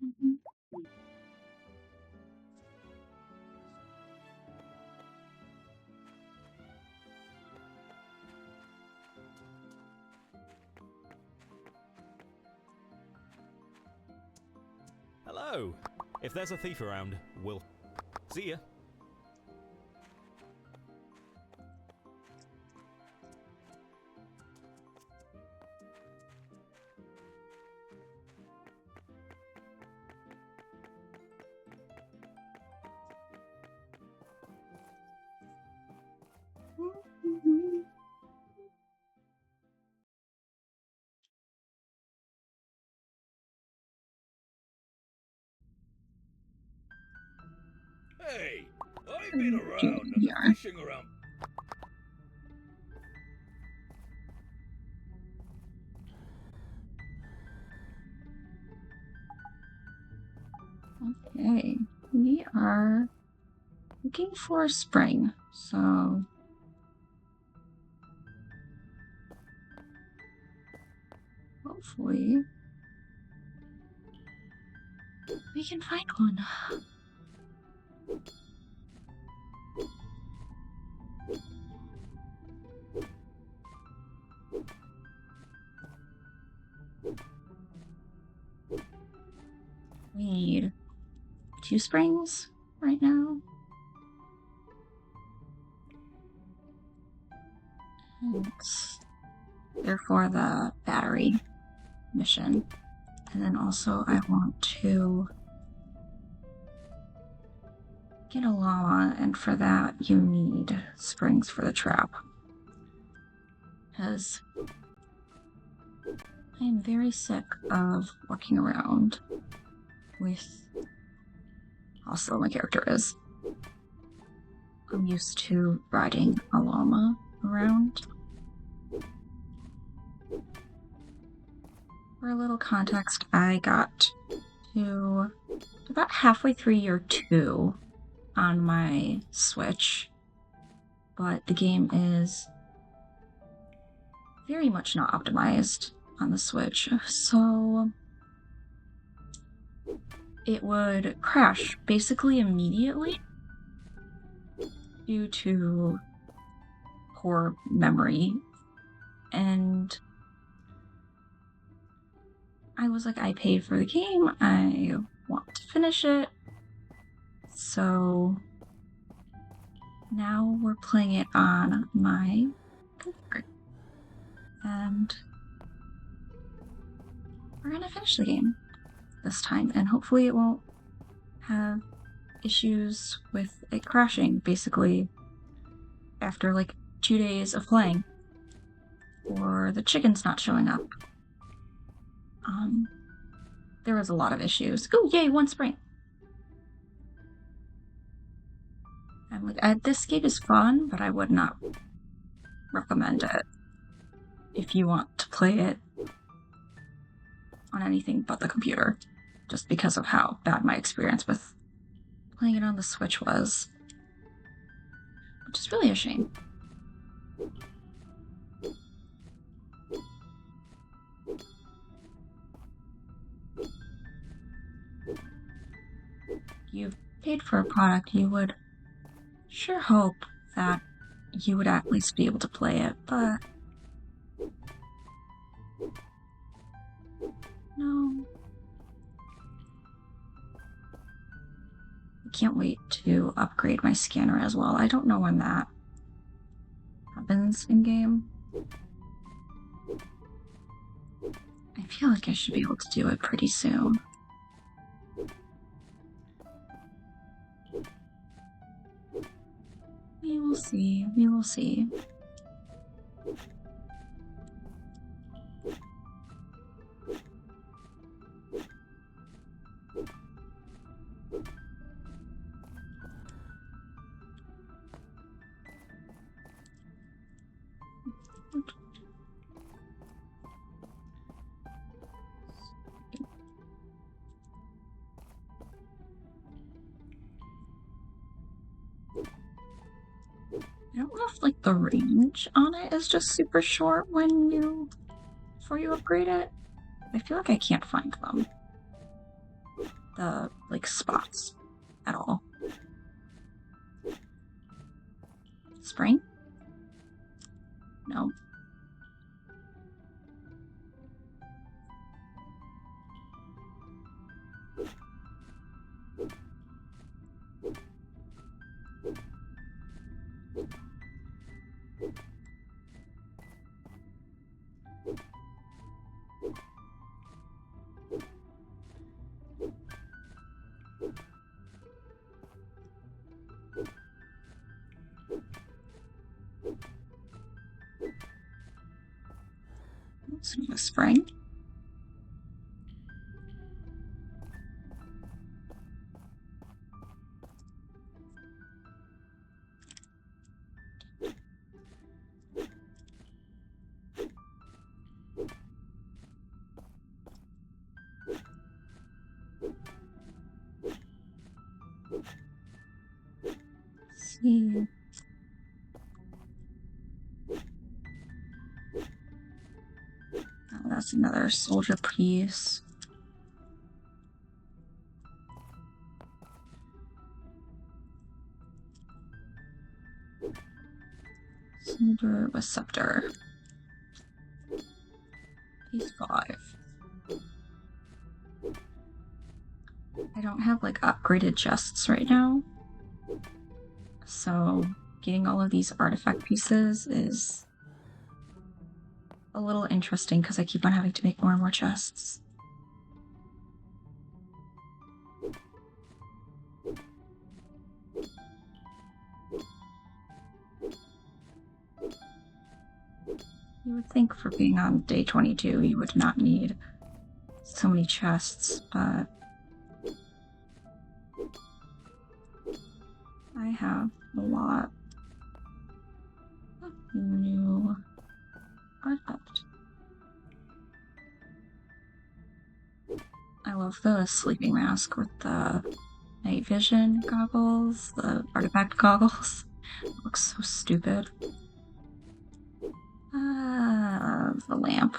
Mhm. Hello. If there's a thief around, we'll see ya. Hey, I've been around Yeah. fishing around. Okay, we are looking for spring, so hopefully we can find one. We need 2 springs right now. And therefore the battery mission. And then also I want to get a llama, and for that you need springs for the trap. Because I am very sick of walking around with how slow my character is. I'm used to riding a llama around. For a little context, I got to about halfway through year 2 on my Switch, but the game is very much not optimized on the Switch, so it would crash basically immediately due to poor memory. And I was like, I paid for the game, I want to finish it. So now we're playing it on my computer. And we're gonna finish the game this time, and hopefully it won't have issues with it crashing basically after like 2 days of playing, or the chickens not showing up. There was a lot of issues. Oh, yay, 1 spring. I'm like, this game is fun, but I would not recommend it if you want to play it on anything but the computer, just because of how bad my experience with playing it on the Switch was, which is really a shame. You've paid for a product, you would sure hope that you would at least be able to play it, but no. I can't wait to upgrade my scanner as well. I don't know when that happens in game. I feel like I should be able to do it pretty soon. We will see. We will see. I don't know if like the range on it is just super short before you upgrade it. I feel like I can't find them. the, like, spots at all. Spring? No. It's not a spring. Let's see. Oh, that's another soldier piece. Soldier with scepter. Piece 5. I don't have like upgraded chests right now, so getting all of these artifact pieces is a little interesting because I keep on having to make more and more chests. You would think for being on day 22 you would not need so many chests, but I have a lot of new artifact. I love the sleeping mask with the night vision goggles, the artifact goggles. It looks so stupid. The lamp.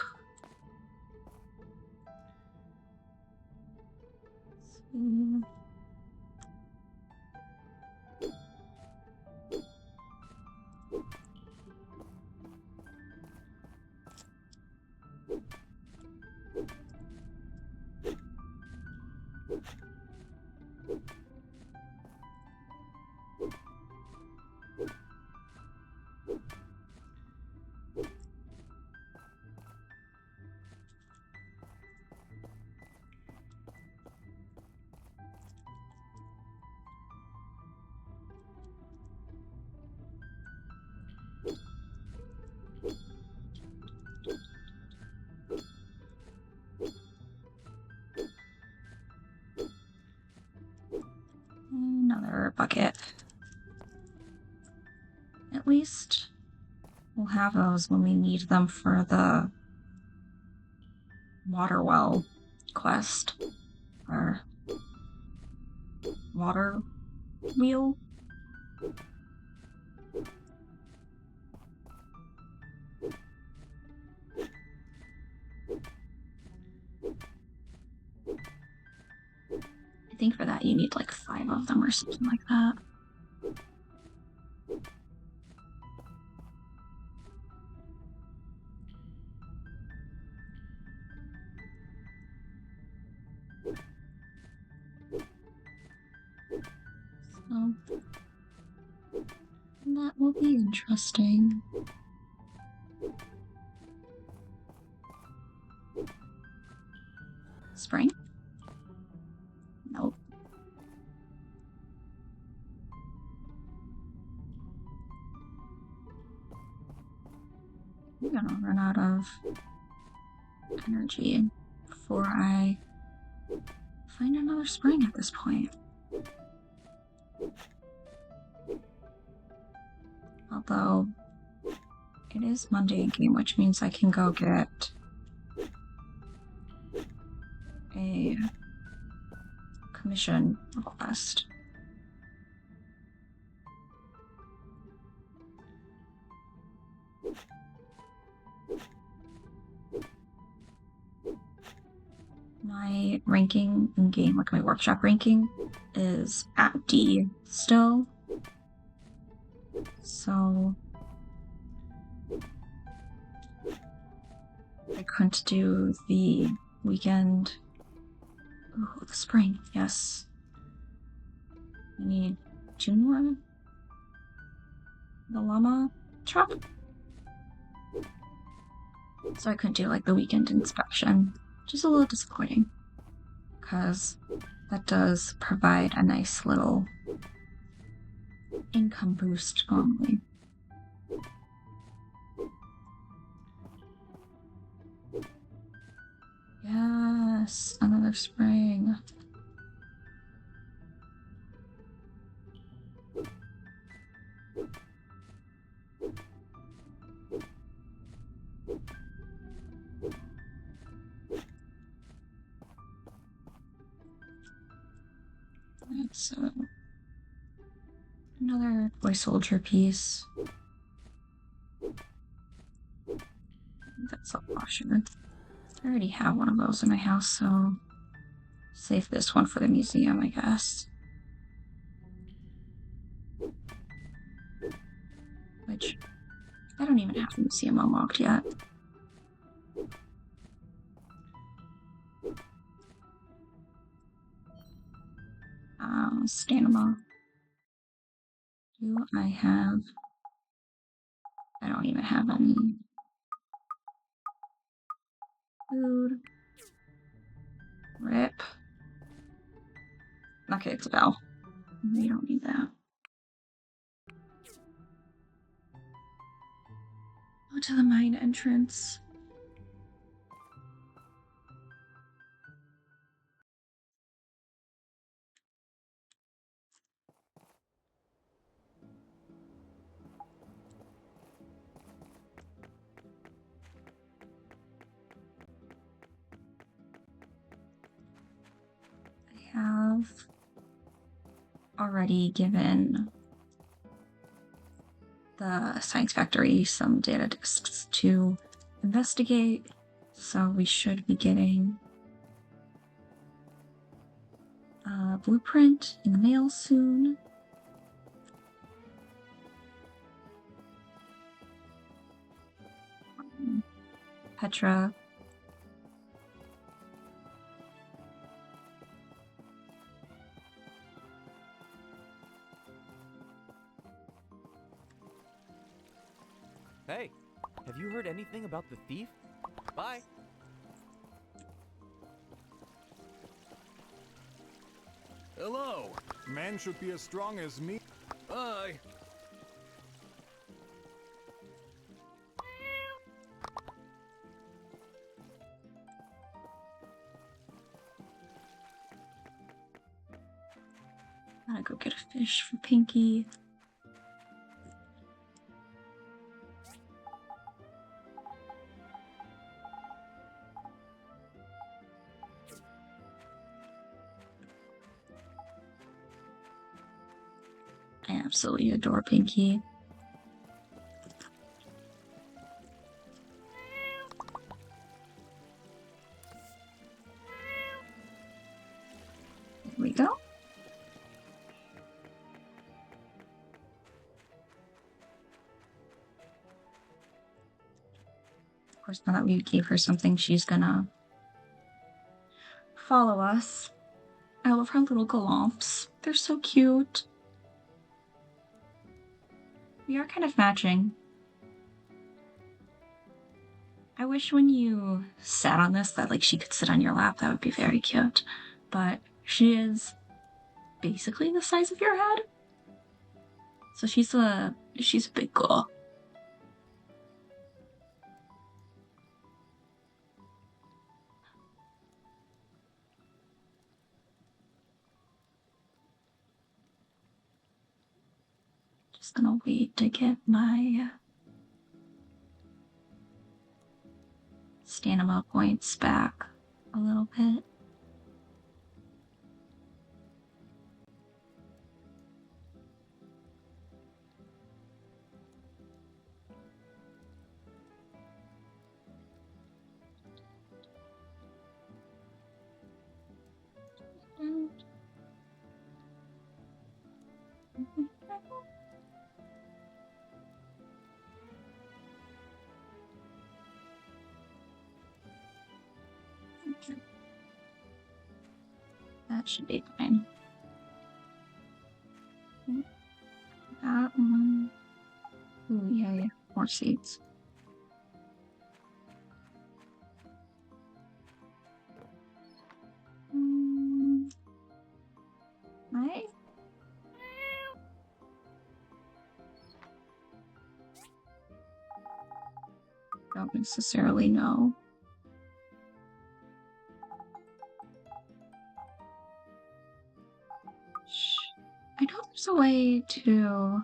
Another bucket. At least we'll have those when we need them for the water well quest. Or water wheel. I think for that you need like 5 of them or something like that. So that will be interesting. Spring? Nope. I'm gonna run out of energy before I find another spring at this point. Although it is Monday in game, which means I can go get a commission request. My ranking in game, like my workshop ranking, is at D still. So I couldn't do the weekend. Oh, the spring, yes. I need 2 more. The llama trap. So I couldn't do like the weekend inspection, which is a little disappointing because that does provide a nice little income boost normally. Yes, another spring. That's another toy soldier piece. That's a washer. I already have one of those in my house, so save this one for the museum, I guess. Which, I don't even have the museum unlocked yet. Stamina. Do I have... I don't even have any food. Rip. Okay, it's a bell. We don't need that. Go to the mine entrance. I have already given the science factory some data disks to investigate, so we should be getting a blueprint in the mail soon. Petra. Hey, have you heard anything about the thief? Bye. Hello. Man should be as strong as me. Bye. Gotta go get a fish for Pinky. I absolutely adore Pinky. There we go. Of course, now that we gave her something, she's gonna follow us. I love her little galumps. They're so cute. We are kind of matching. I wish when you sat on this that like she could sit on your lap. That would be very cute. But she is basically the size of your head. So she's a big girl. Just gonna wait to get my stamina points back a little bit. That should be fine. That one. Ooh, yeah. More seats. I don't necessarily know. I know there's a way to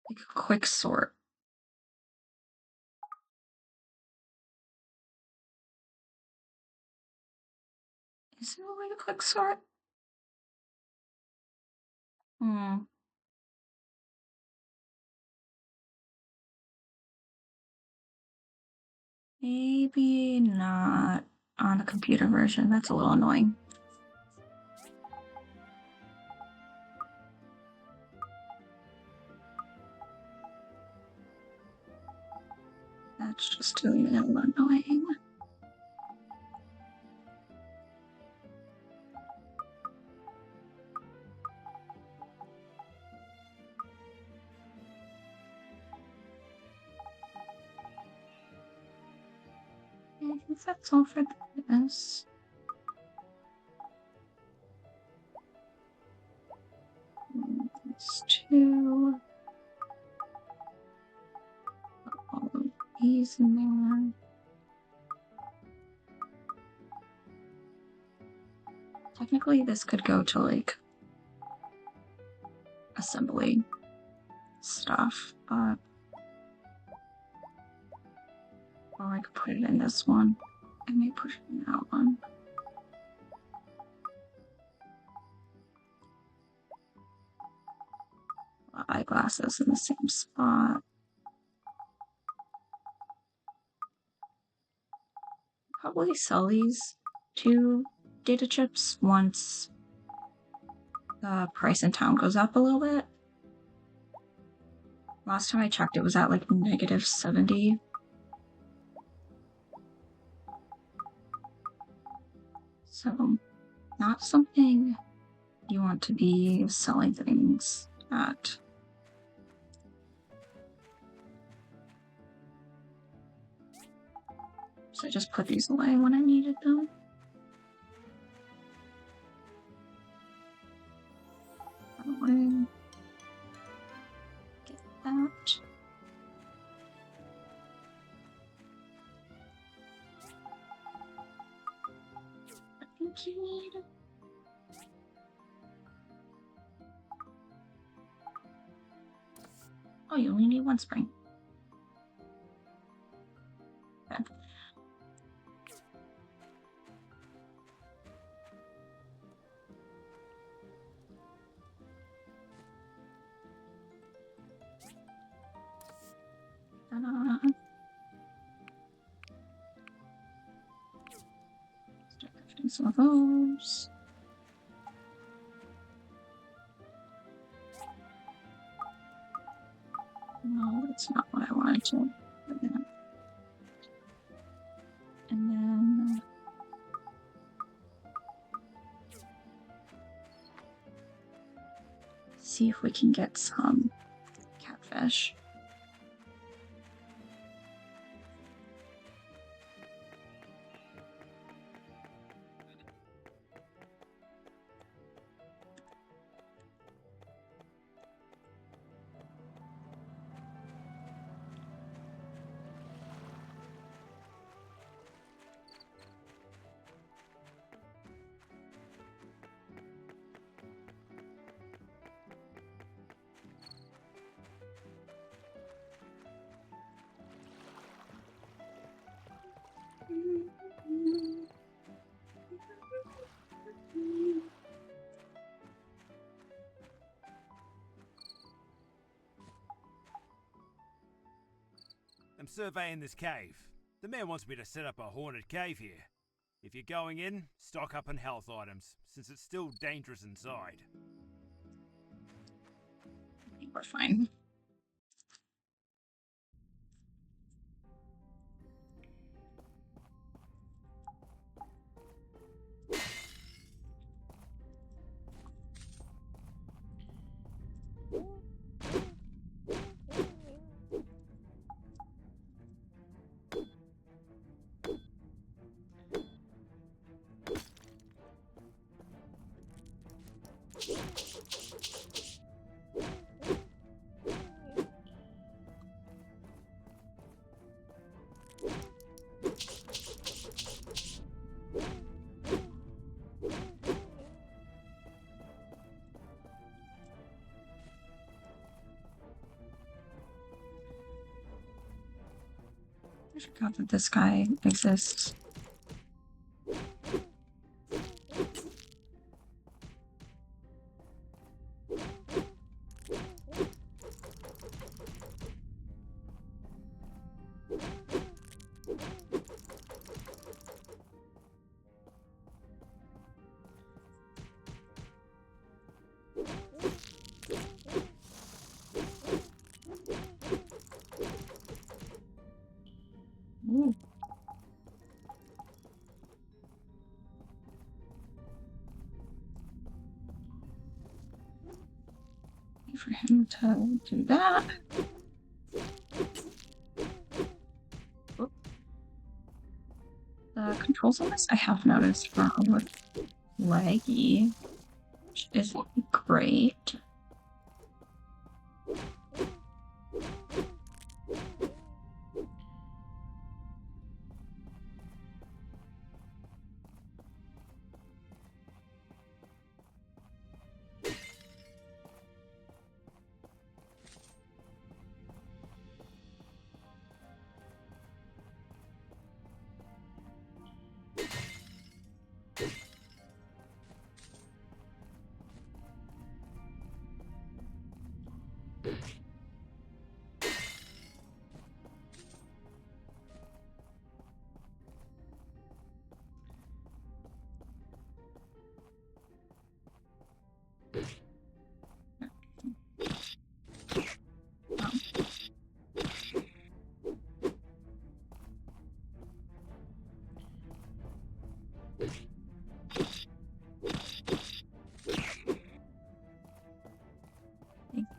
like a quick sort. Is there a way to quick sort? Maybe not on the computer version. That's a little annoying. That's just a little annoying. I think that's all for this. It's two. Put all of these in there. Technically, this could go to like assembly stuff, but or I could put it in this one. I may put it in that one. Eyeglasses in the same spot. Probably sell these two data chips once the price in town goes up a little bit. Last time I checked, it was at like -70. So, not something you want to be selling things at. So I just put these away when I needed them. Away. Get that. I think you need. Oh, you only need one spring. Okay. Ta-da. Start crafting some of those. No, that's not what I wanted to. And then see if we can get some catfish. I'm surveying this cave. The mayor wants me to set up a haunted cave here. If you're going in, stock up on health items, since it's still dangerous inside. I think we're fine. God, that this guy exists. Ooh. Wait for him to do that. Oop. The controls on this I have noticed are a little laggy, which isn't great.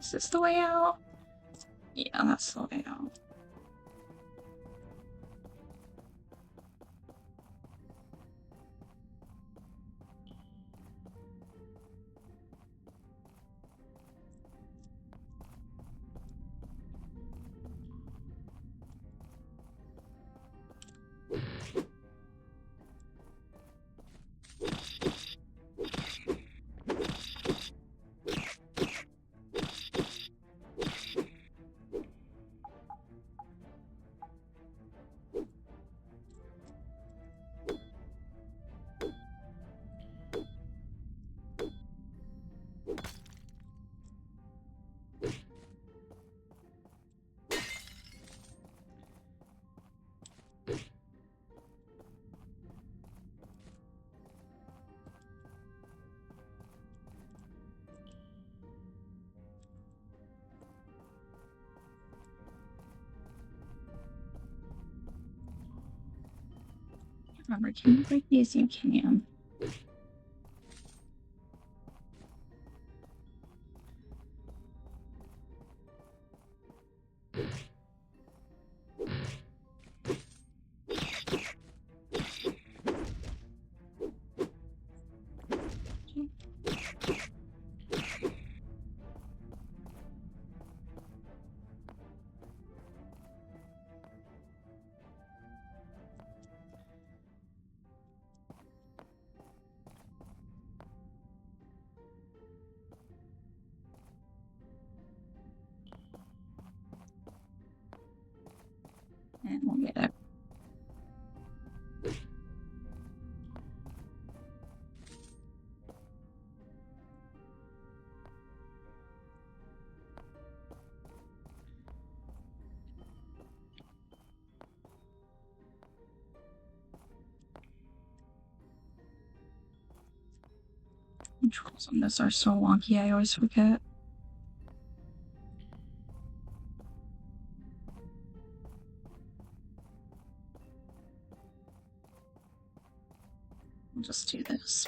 Is this the way out? Yeah, that's the way out. Remember, can you break these? You can. And we'll get it. Controls on this are so wonky, I always forget. We'll just do this.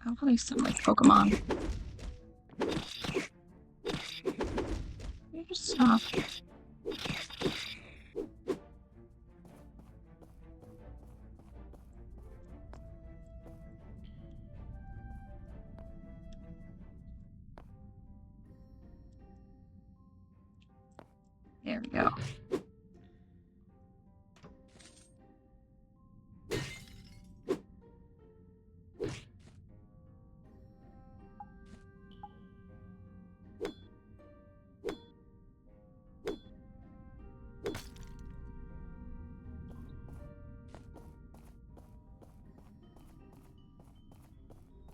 I'll play some like Pokemon. You just stop.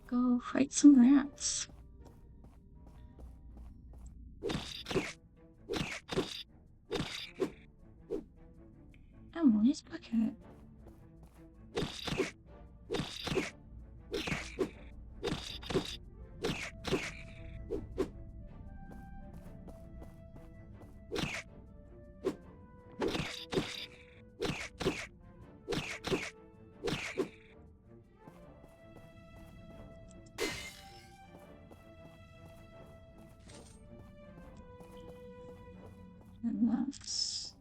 Go fight some rats. Emily's bucket. And that's...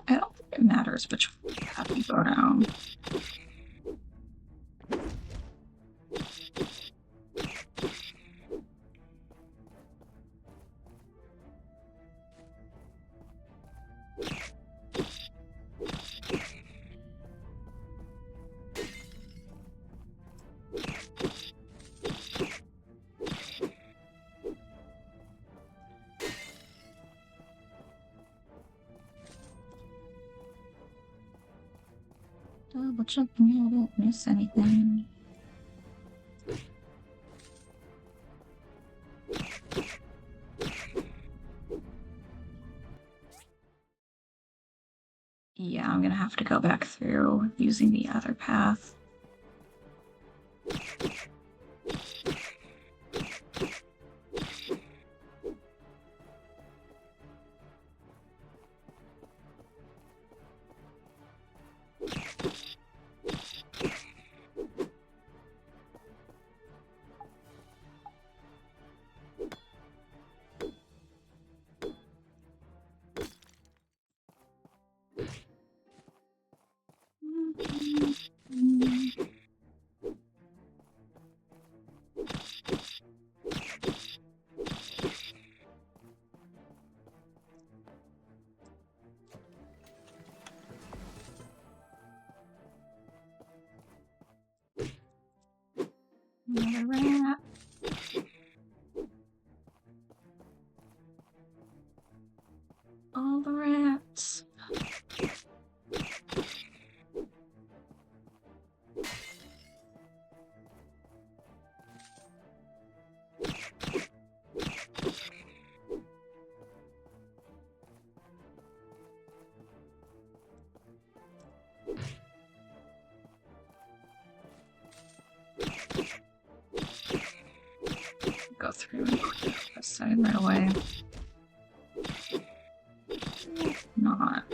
I don't think it matters which path you go down. Double checking I don't miss anything. Yeah, I'm gonna have to go back through using the other path. Another rat. All the rats. Go through this side right away. Not.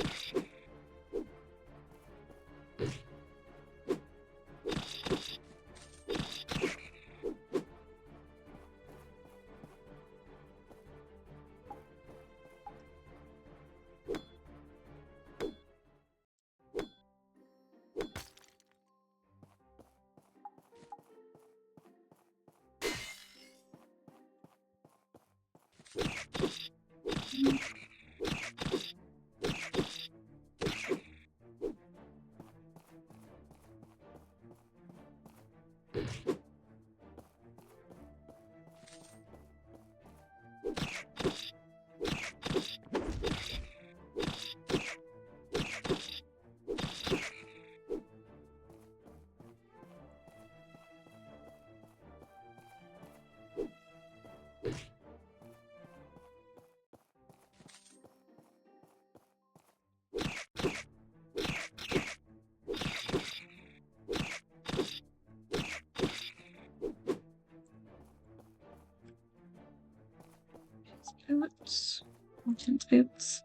Boots. Merchant's boots.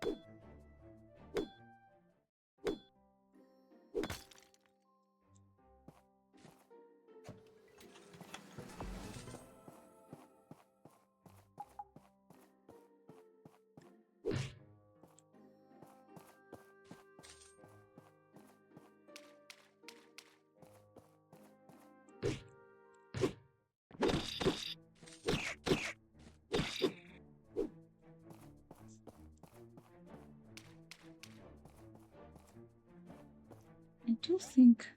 I do think...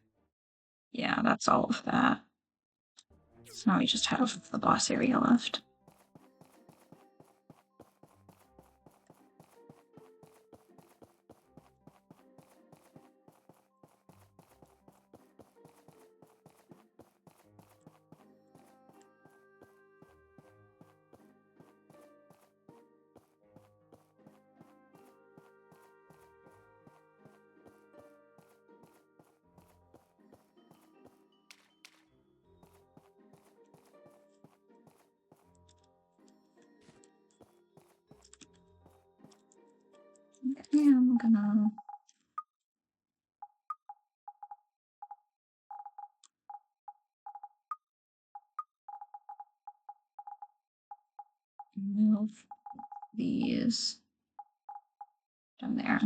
Yeah, that's all of that. So now we just have the boss area left. Okay, I'm gonna move these down there.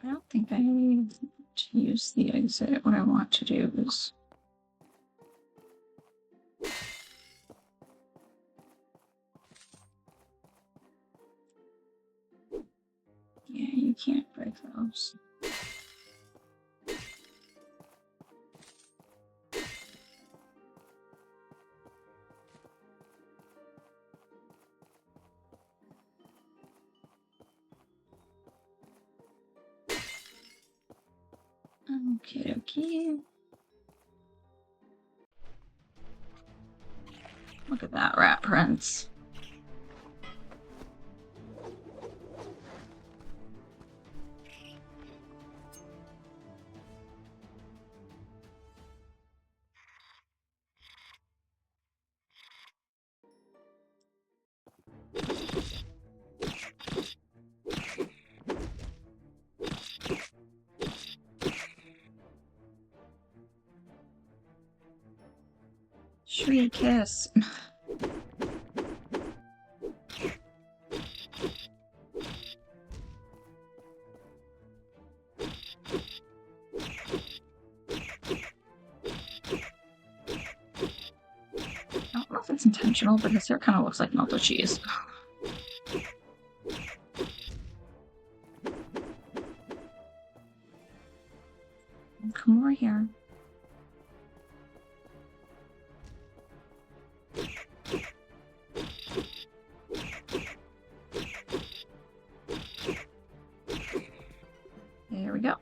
I don't think I need to use the exit. What I want to do is yeah, you can't break those. Okay, okay. Look at that rat prince. Sweet kiss. I don't know if it's intentional, but his hair kind of looks like melted cheese. Come over here. There we go.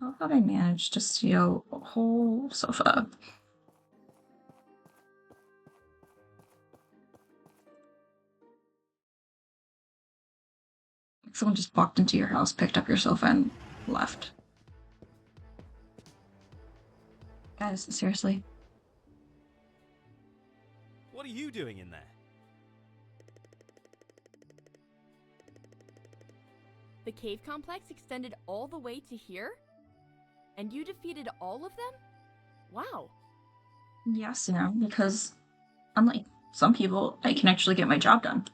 How thought I managed to steal a whole sofa? Someone just walked into your house, picked up your sofa, and left. Guys, seriously. What are you doing in there? The cave complex extended all the way to here? And you defeated all of them? Wow. Yes, because unlike some people, I can actually get my job done.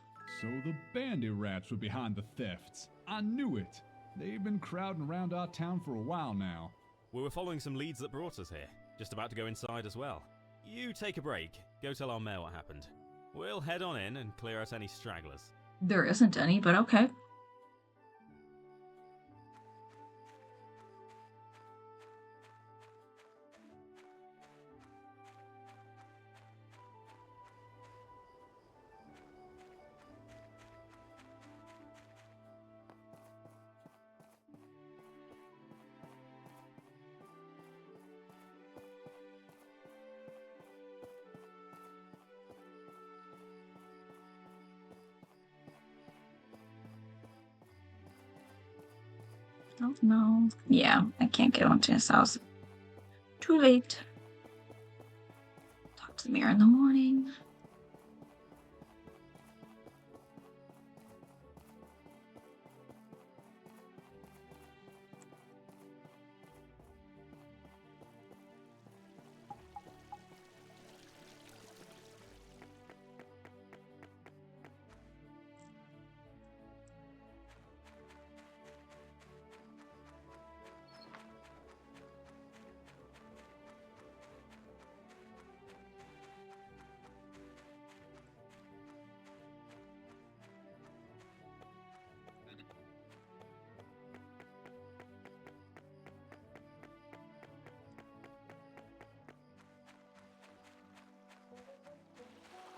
So the bandy rats were behind the thefts. I knew it. They've been crowding around our town for a while now. We were following some leads that brought us here. Just about to go inside as well. You take a break. Go tell our mayor what happened. We'll head on in and clear out any stragglers. There isn't any, but okay. Oh no. Yeah, I can't get onto his house. Too late. Talk to the mayor in the morning.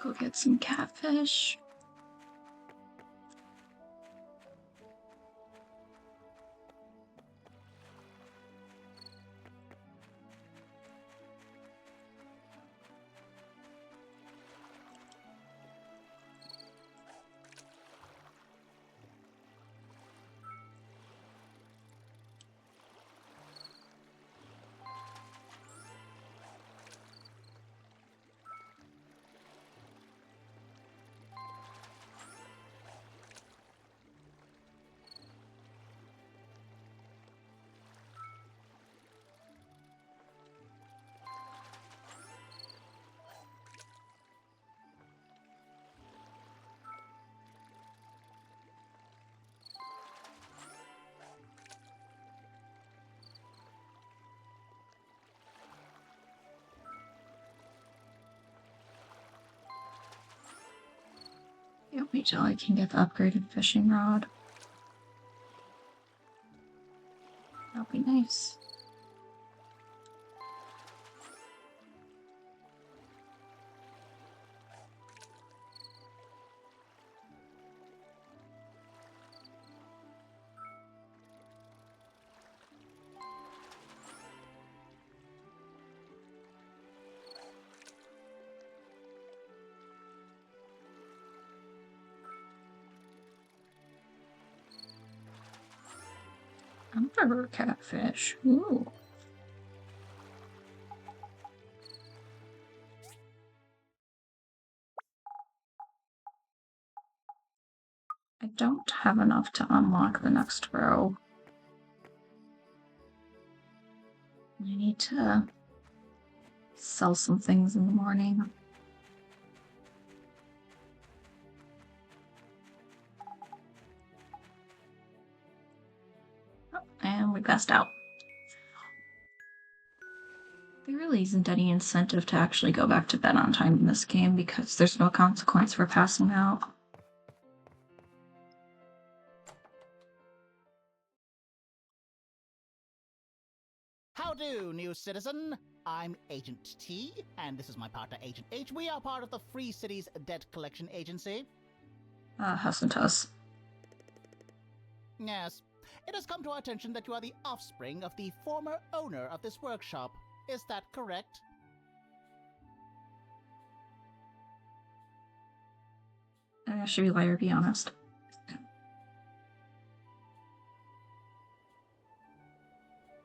Go get some catfish. Can't wait till I can get the upgraded fishing rod. That'll be nice. I'm for catfish. Ooh. I don't have enough to unlock the next row. I need to sell some things in the morning. Oh, and we passed out. There really isn't any incentive to actually go back to bed on time in this game because there's no consequence for passing out. How do, new citizen? I'm Agent T, and this is my partner, Agent H. We are part of the Free Cities Debt Collection Agency. Hasn't us. Yes. It has come to our attention that you are the offspring of the former owner of this workshop. Is that correct? I should be liar, be honest.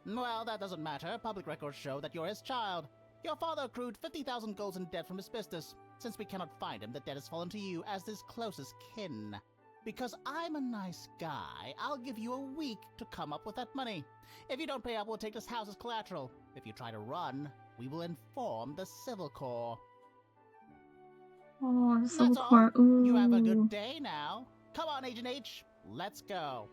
Well, that doesn't matter. Public records show that you're his child. Your father accrued 50,000 golds in debt from his business. Since we cannot find him, the debt has fallen to you as his closest kin. Because I'm a nice guy, I'll give you a week to come up with that money. If you don't pay up, we'll take this house as collateral. If you try to run, we will inform the Civil Corps. Oh, the Civil That's all. Corps. Ooh. You have a good day now. Come on, Agent H. Let's go.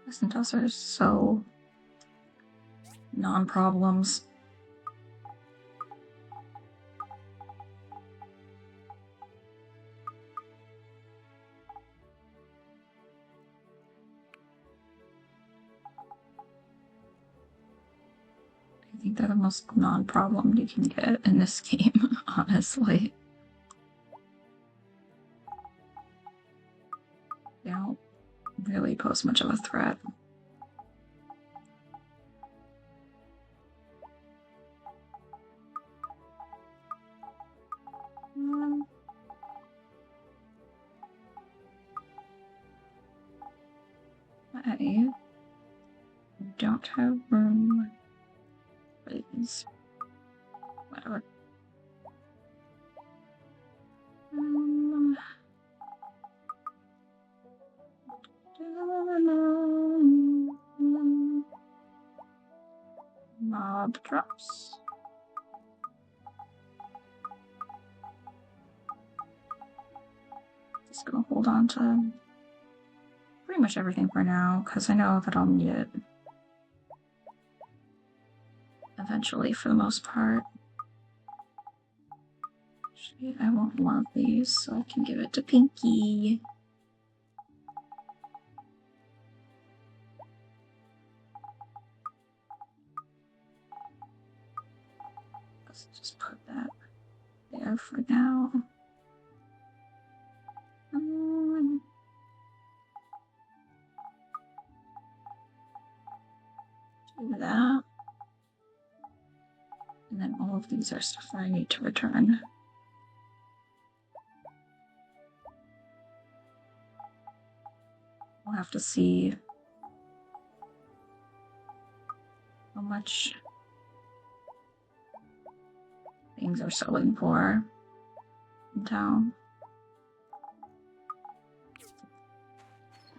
Listen, us are so non-problems. I think they're the most non-problem you can get in this game, honestly. They don't really pose much of a threat. I don't have room. Please. Whatever. Mob drops. Just gonna hold on to pretty much everything for now, because I know that I'll need it eventually for the most part. Actually, I want one of these so I can give it to Pinky. Let's just put that there for now. Do that. And then all of these are stuff that I need to return. We'll have to see how much things are selling for in town.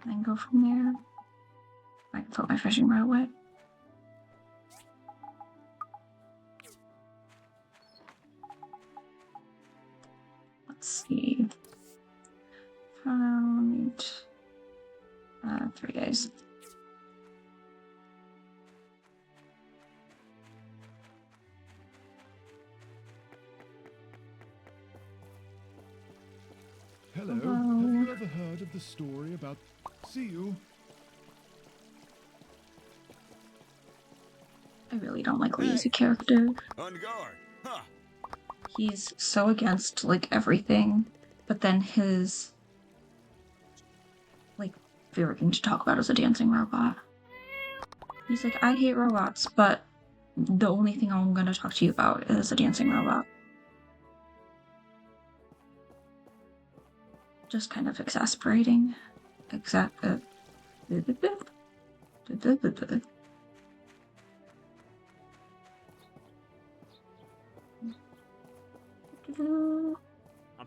And then go from there. I can put my fishing rod away. Let's see. Found 3 days. Hello. Hello. Have you ever heard of the story about... See you. I really don't like Lee as a character. On guard. Huh. He's so against, like, everything, but then his, like, favorite thing to talk about is a dancing robot. He's like, I hate robots, but the only thing I'm gonna talk to you about is a dancing robot. Just kind of exasperating. I'm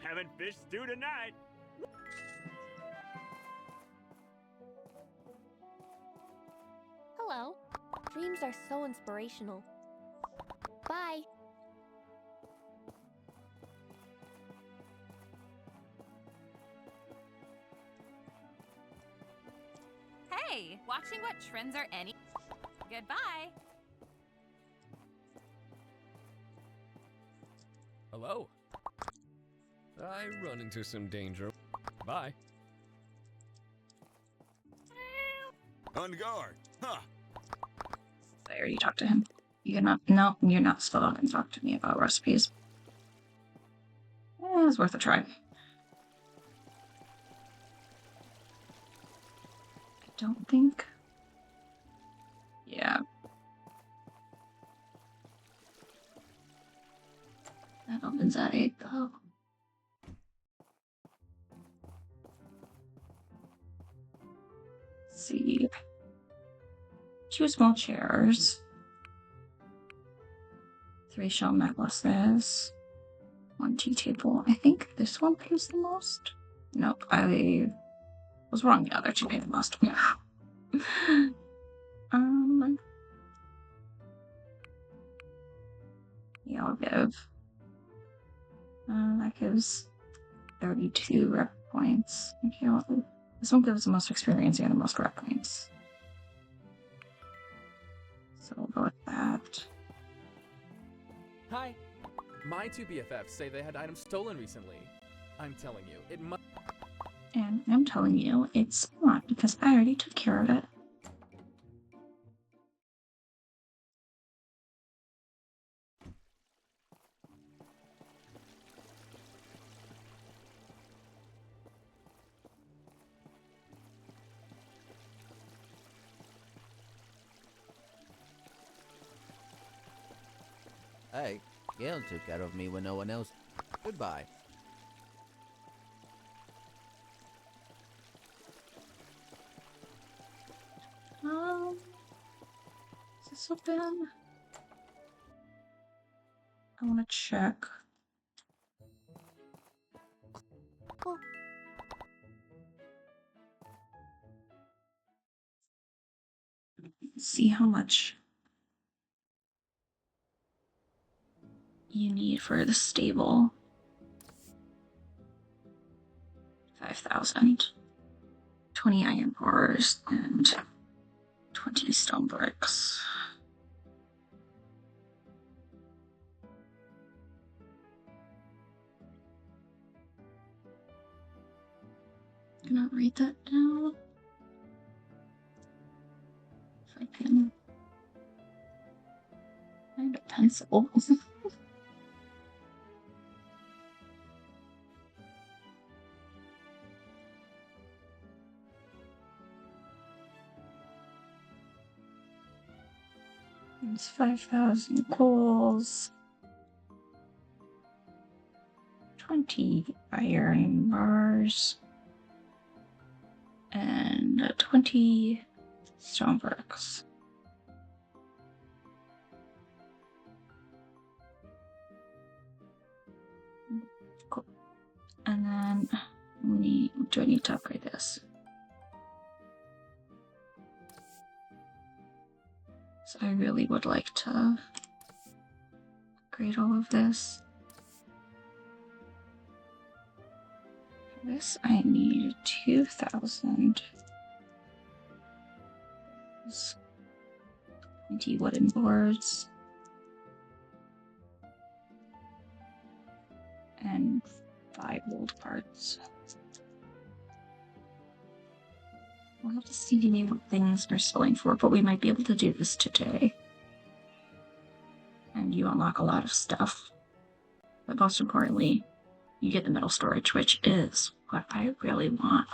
having fish stew tonight. Hello. Dreams are so inspirational. Bye. Hey, watching what trends are any... Goodbye. Hello. I run into some danger. Bye. On guard. Huh. I already talked to him. You're not. No, you're not still not gonna talk to me about recipes. It's worth a try. I don't think. Yeah. That opens at 8 though. Let's see. 2 small chairs. 3 shell necklaces. 1 tea table. I think this one pays the most. Nope, I was wrong. The other 2 pay the most. Yeah, I'll give. That gives 32 rep points. Okay, well, this one gives the most experience and the most rep points. So we'll go with that. Hi. My 2 BFFs say they had items stolen recently. I'm telling you, it must... And I'm telling you, it's not, because I already took care of it. Hey, Gail took care of me when no one else... Goodbye. Is this open? I want to check. Oh. See how much you need for the stable. 5,000. 20 iron bars and 20 stone bricks. Can I write that down? If I can find a pencil. It's 5,000 coals. 20 iron bars. And 20 stone bricks. Cool. And then do I need to upgrade this? So I really would like to upgrade all of this. For this I need 2,000. 20 wooden boards. And 5 gold parts. We'll have to see what things are selling for, but we might be able to do this today. And you unlock a lot of stuff. But most importantly, you get the metal storage, which is what I really want.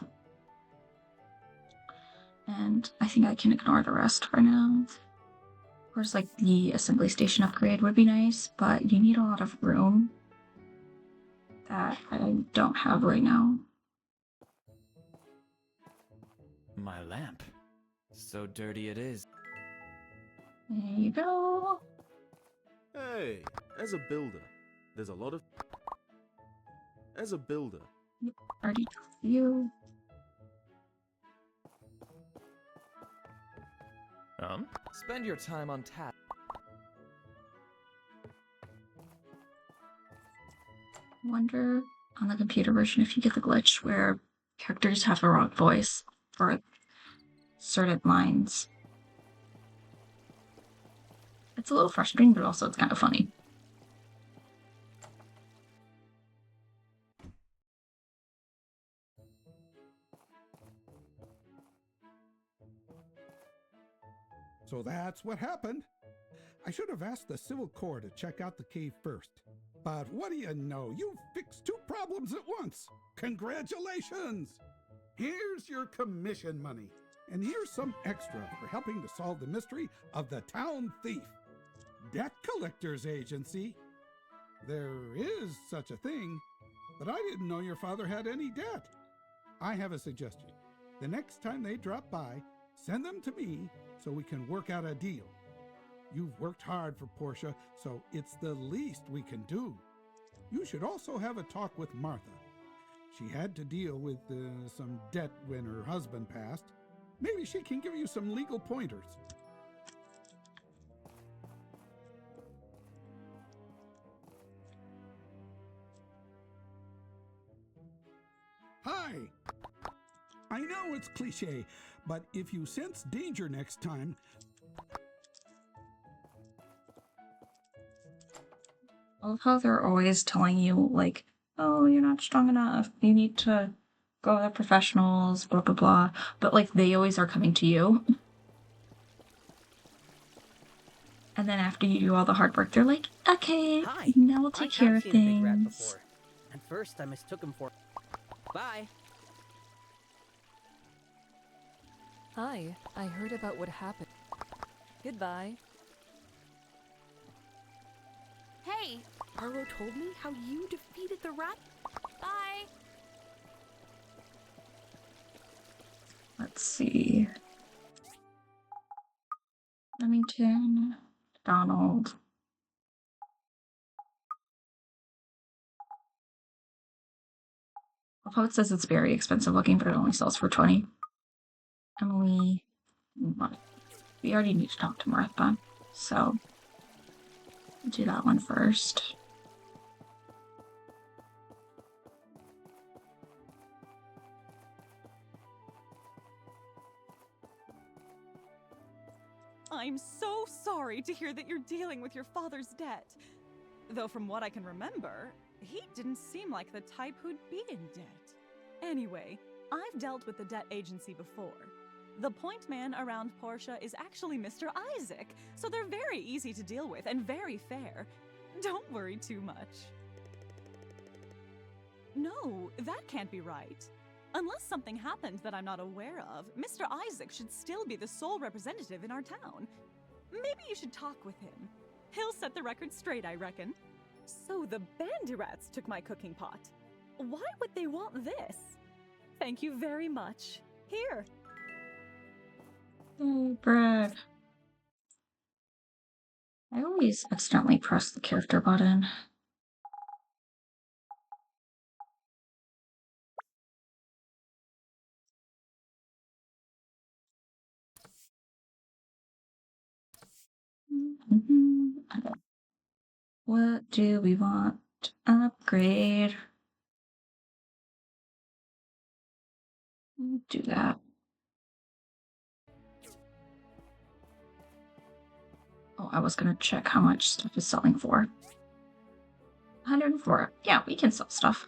And I think I can ignore the rest for now. Of course, like, the assembly station upgrade would be nice, but you need a lot of room that I don't have right now. My lamp. So dirty it is. There you go. Hey, as a builder, there's a lot of... As a builder... Already told you. Spend your time on task. Wonder on the computer version if you get the glitch where characters have the wrong voice for certain lines. It's a little frustrating, but also it's kind of funny. So that's what happened. I should have asked the Civil Corps to check out the cave first. But what do you know? You fixed 2 problems at once. Congratulations! Here's your commission money. And here's some extra for helping to solve the mystery of the town thief. Debt Collectors Agency. There is such a thing, but I didn't know your father had any debt. I have a suggestion. The next time they drop by, send them to me so we can work out a deal. You've worked hard for Portia, so it's the least we can do. You should also have a talk with Martha. She had to deal with some debt when her husband passed. Maybe she can give you some legal pointers. Hi! I know it's cliche, but if you sense danger next time... I love how they're always telling you, like, oh, you're not strong enough, you need to go to professionals, blah, blah, blah. But, like, they always are coming to you. And then after you do all the hard work, they're like, okay, Hi. now we'll take care of I've seen a big rat things. before. At first, I mistook him for... Bye. Hi, I heard about what happened. Goodbye. Hey, Arlo told me how you defeated the rat. Bye. Let's see. Remington, Donald. Although it says it's very expensive looking, but it only sells for 20. Emily, we already need to talk to Martha, so we'll do that one first. I'm so sorry to hear that you're dealing with your father's debt. Though from what I can remember, he didn't seem like the type who'd be in debt. Anyway, I've dealt with the debt agency before. The point man around Portia is actually Mr. Isaac, so they're very easy to deal with and very fair. Don't worry too much. No, that can't be right. Unless something happened that I'm not aware of, Mr. Isaac should still be the sole representative in our town. Maybe you should talk with him. He'll set the record straight, I reckon. So the Bandyrats took my cooking pot. Why would they want this? Thank you very much. Here. Oh, Brad. I always accidentally press the character button. Okay. What do we want to upgrade? Do that. Oh, I was gonna check how much stuff is selling for. 104. Yeah, we can sell stuff.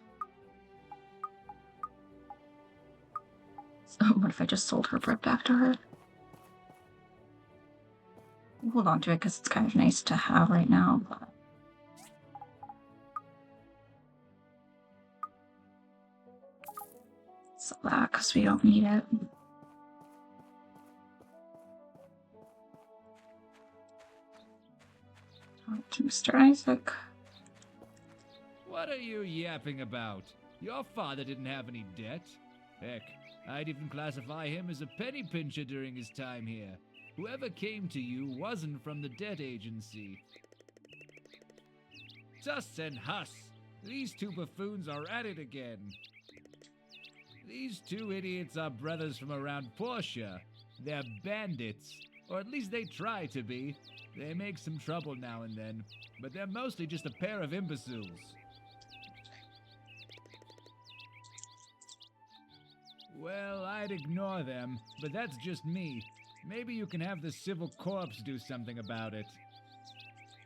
So what if I just sold her bread back to her? I'll hold on to it because it's kind of nice to have right now. But... sell that because we don't need it. Talk to Mr. Isaac. What are you yapping about? Your father didn't have any debt. Heck, I'd even classify him as a penny pincher during his time here. Whoever came to you wasn't from the debt agency. Tuss and Huss! These two buffoons are at it again. These two idiots are brothers from around Portia. They're bandits, or at least they try to be. They make some trouble now and then, but they're mostly just a pair of imbeciles. Well, I'd ignore them, but that's just me. Maybe you can have the Civil Corps do something about it.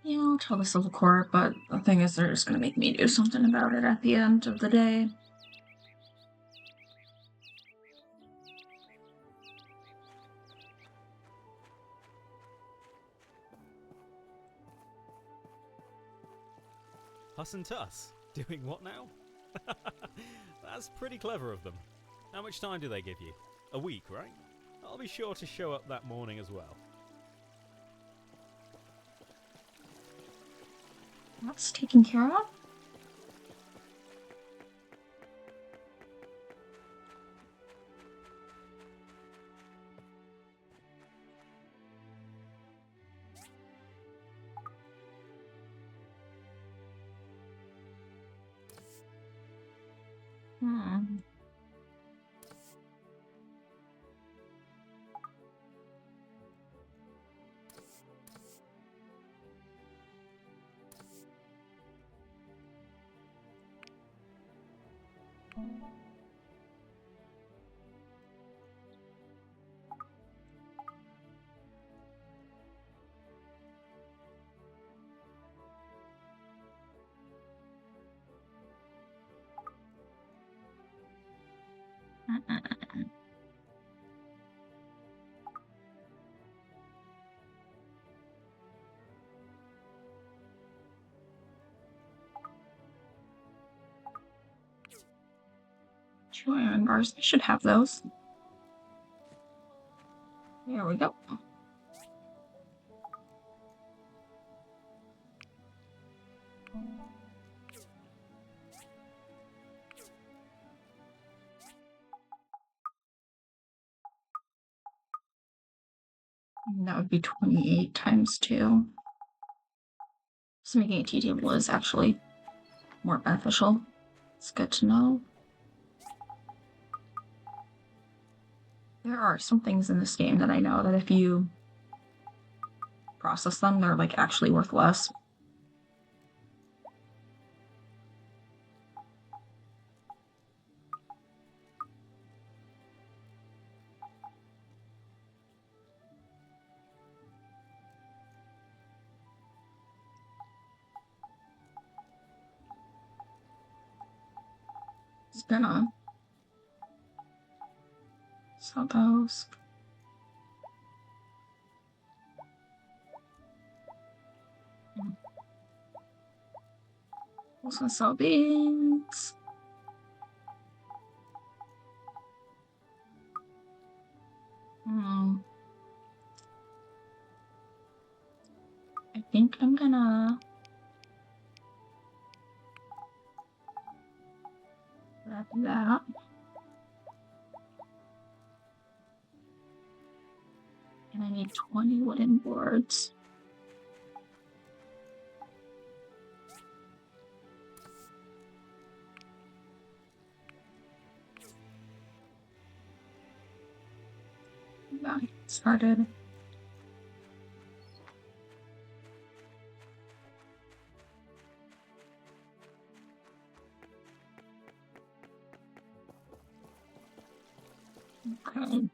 Yeah, I'll tell the Civil Corps, but the thing is they're just gonna make me do something about it at the end of the day. Huss and Tuss? Doing what now? That's pretty clever of them. How much time do they give you? A week, right? I'll be sure to show up that morning as well. That's taken care of. Two iron bars. I should have those. There we go. And that would be 28 times 2. So making a tea table is actually more beneficial. It's good to know. There are some things in this game that I know that if you process them, they're like actually worth less. It's gonna sell those. Also sell beans. think I'm gonna grab that. And I need 20 wooden boards. Yeah, started. Okay.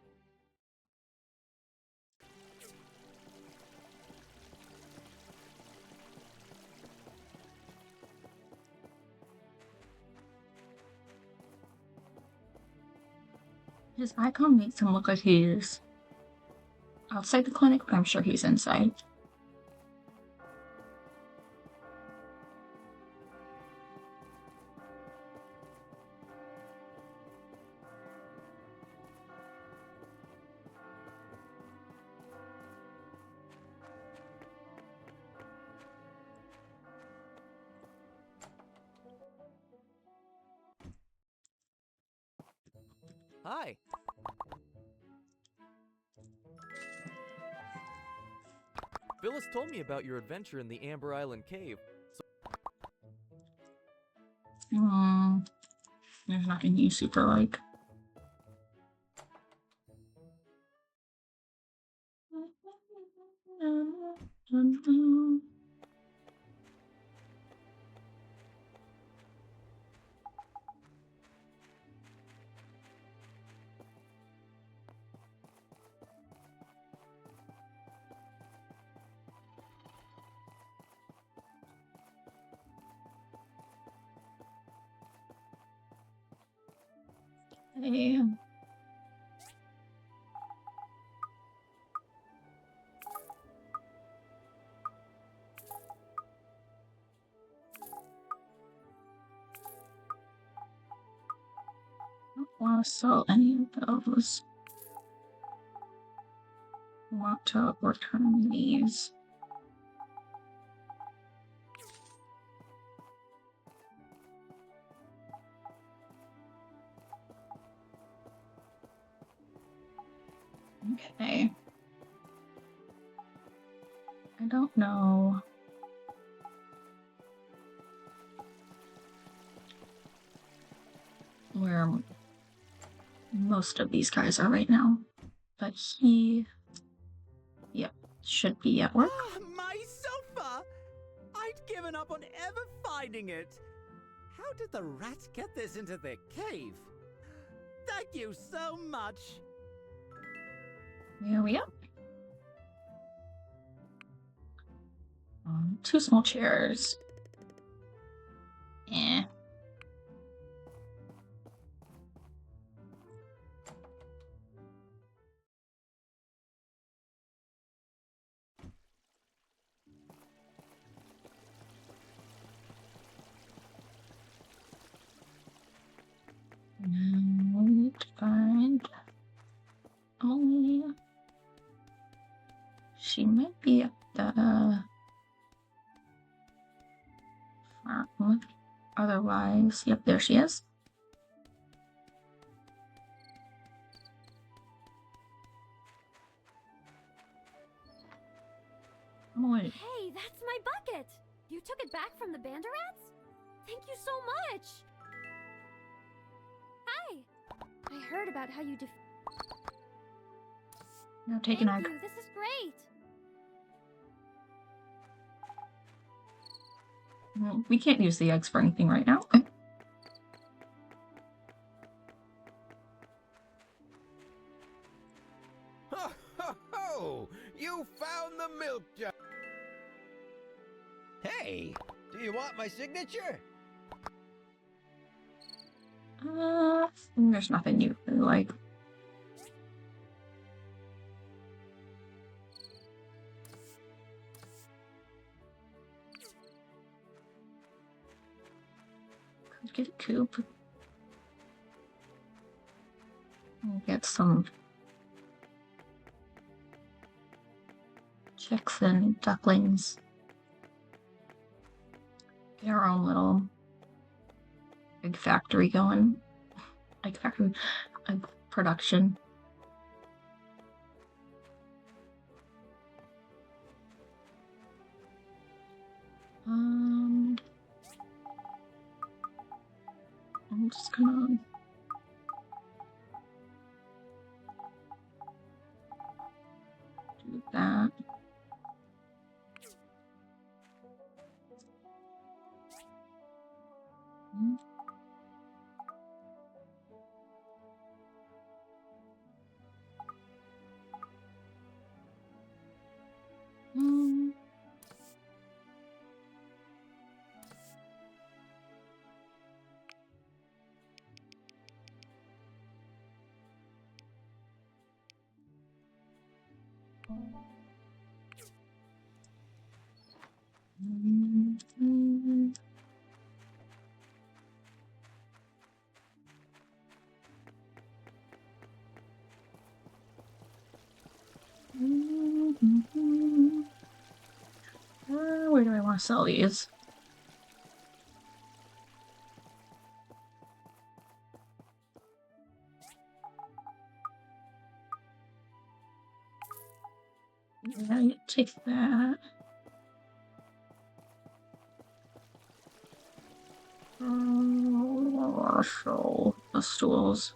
His icon makes him look like he's outside the clinic, but I'm sure he's inside. Hi. Phyllis told me about your adventure in the Amber Island cave. There's nothing you super like. Hey. I don't want to sell any of those. I want to return these. Okay. I don't know. Where most of these guys are right now. But he, yep, should be at work. My sofa! I'd given up on ever finding it. How did the rats get this into their cave? Thank you so much. Here we go. 2 small chairs. Eh. Now we need to find Emily. She might be at the farm. Otherwise, yep, there she is. Emily. Hey, that's my bucket! You took it back from the Banderats? Thank you so much! Hi! I heard about how you Now take an egg. Thank you, this is great! We can't use the eggs for anything right now. Ho, ho, ho! You found the milk jug! Hey, do you want my signature? There's nothing you really like. Could get a coop. And get some chicks and ducklings. their own little egg factory going. Egg factory, egg production. I'm just gonna do that. Where do I want to sell these? Yeah, you take that. So the stools.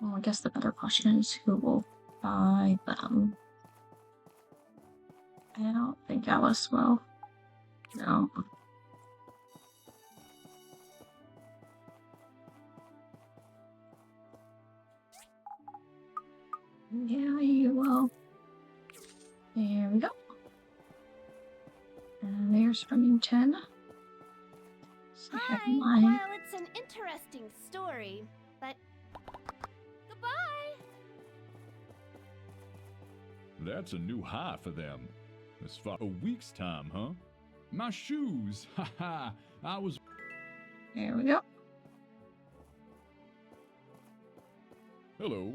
Well, I guess the better question is who will buy them. I don't think Alice will. No. Yeah, you will. There we go. And there's Remington. So I have my... Well, it's an interesting story, but goodbye. That's a new high for them. As far a week's time, huh? My shoes! Ha ha! I was... There we go. Hello.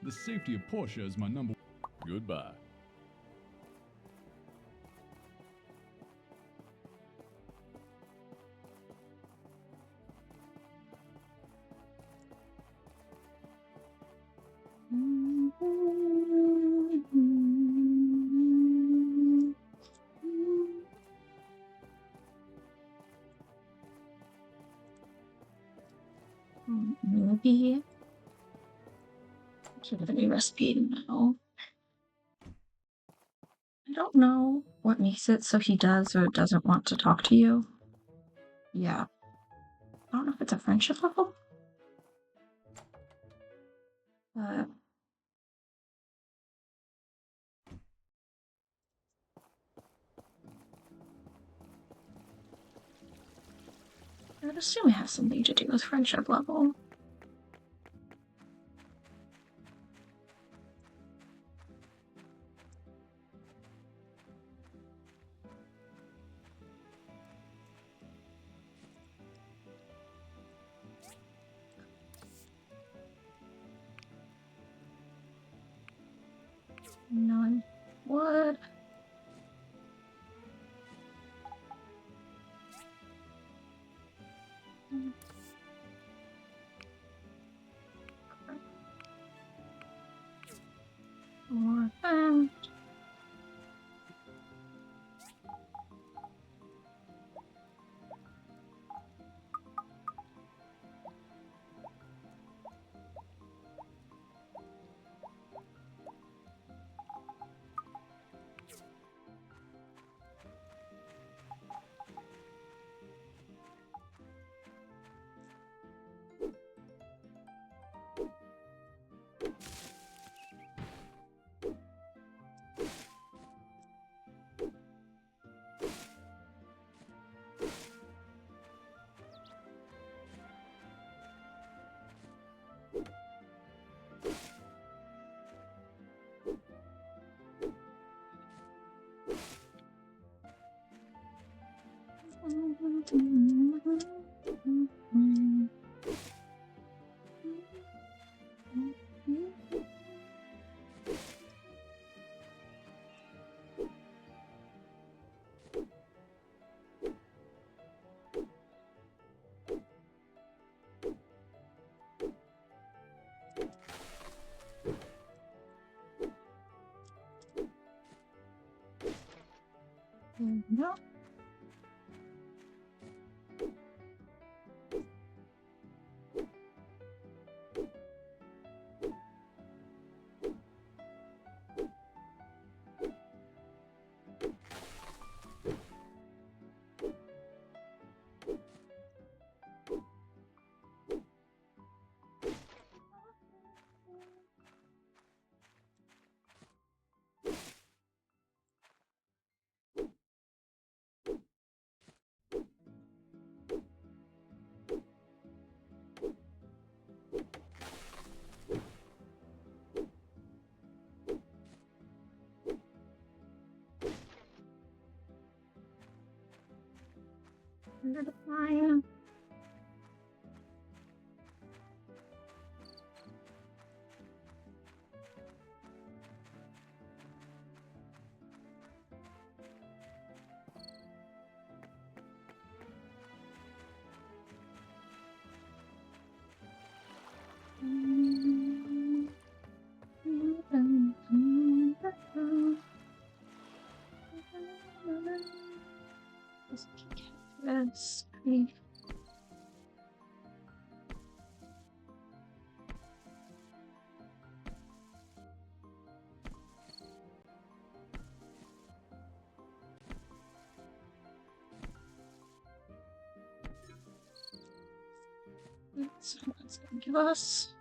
The safety of Portia is my number... Goodbye. Maybe give it a new recipe now. I don't know what makes it so he does or doesn't want to talk to you. Yeah. I don't know if it's a friendship level. But I would assume it has something to do with friendship level. None wood. More that. No. Under the fire. Yes. So that's gonna give us.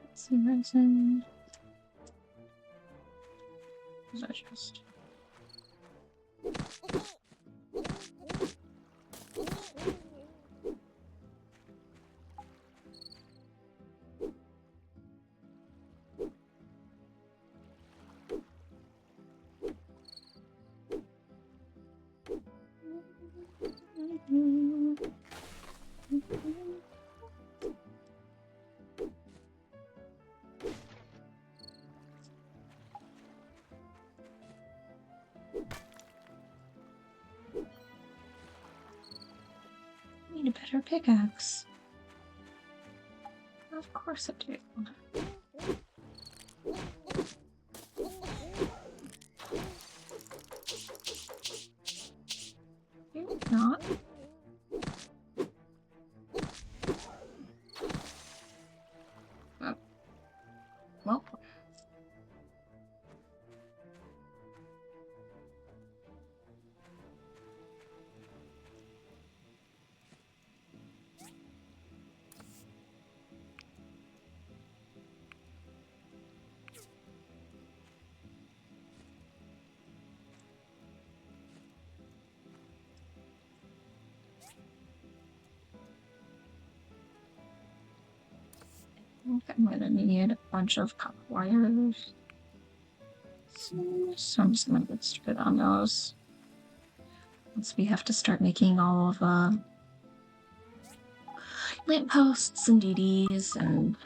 Let's see, Vincent. Was that just? Need a better pickaxe. Of course I do. Maybe not. Well. I think I'm gonna need a bunch of copper wires. So I'm just gonna get started on those. Once we have to start making all of lampposts and DDs and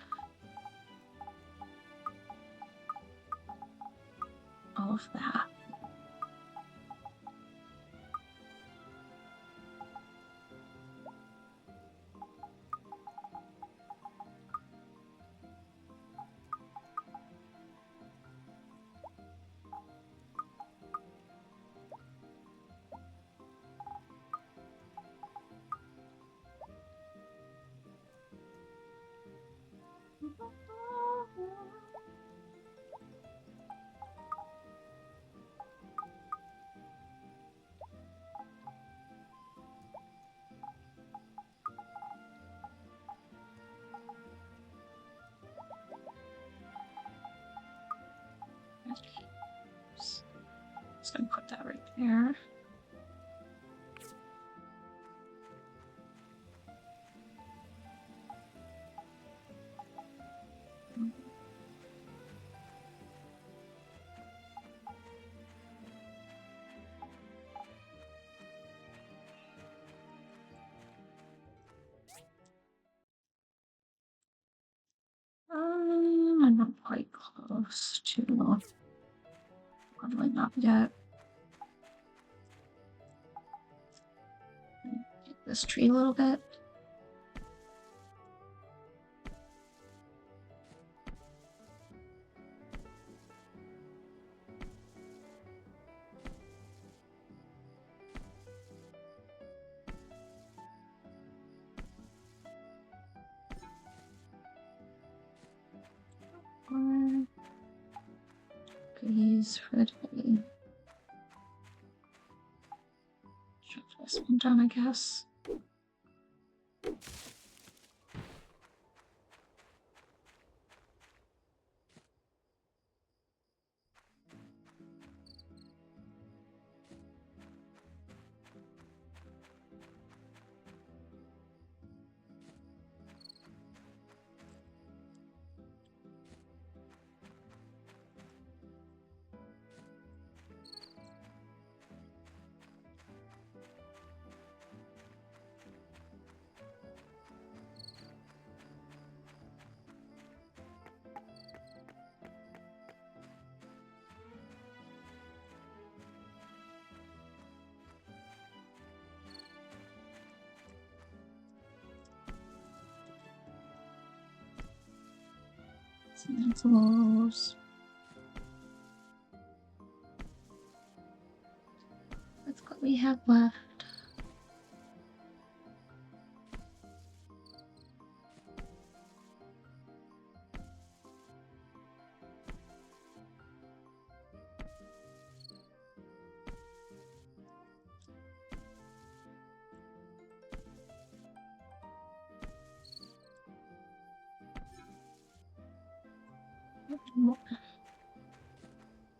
all of that. gonna put that right there. I'm not quite close to. Probably not yet. Get this tree a little bit. Goodies for the day. Shut this one down, I guess. Close. That's what we have left.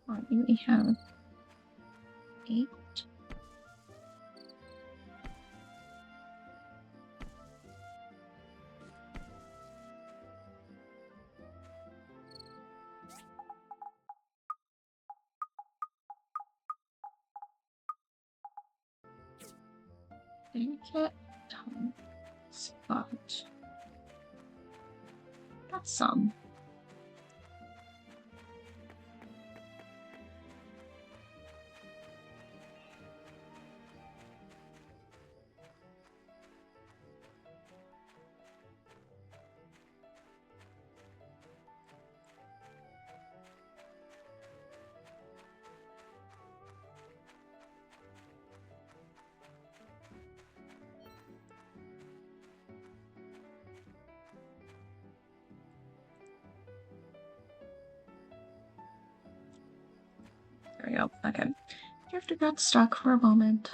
What do we have? 8. Delicate spot. That's some. There we go. Okay. Drifter got stuck for a moment.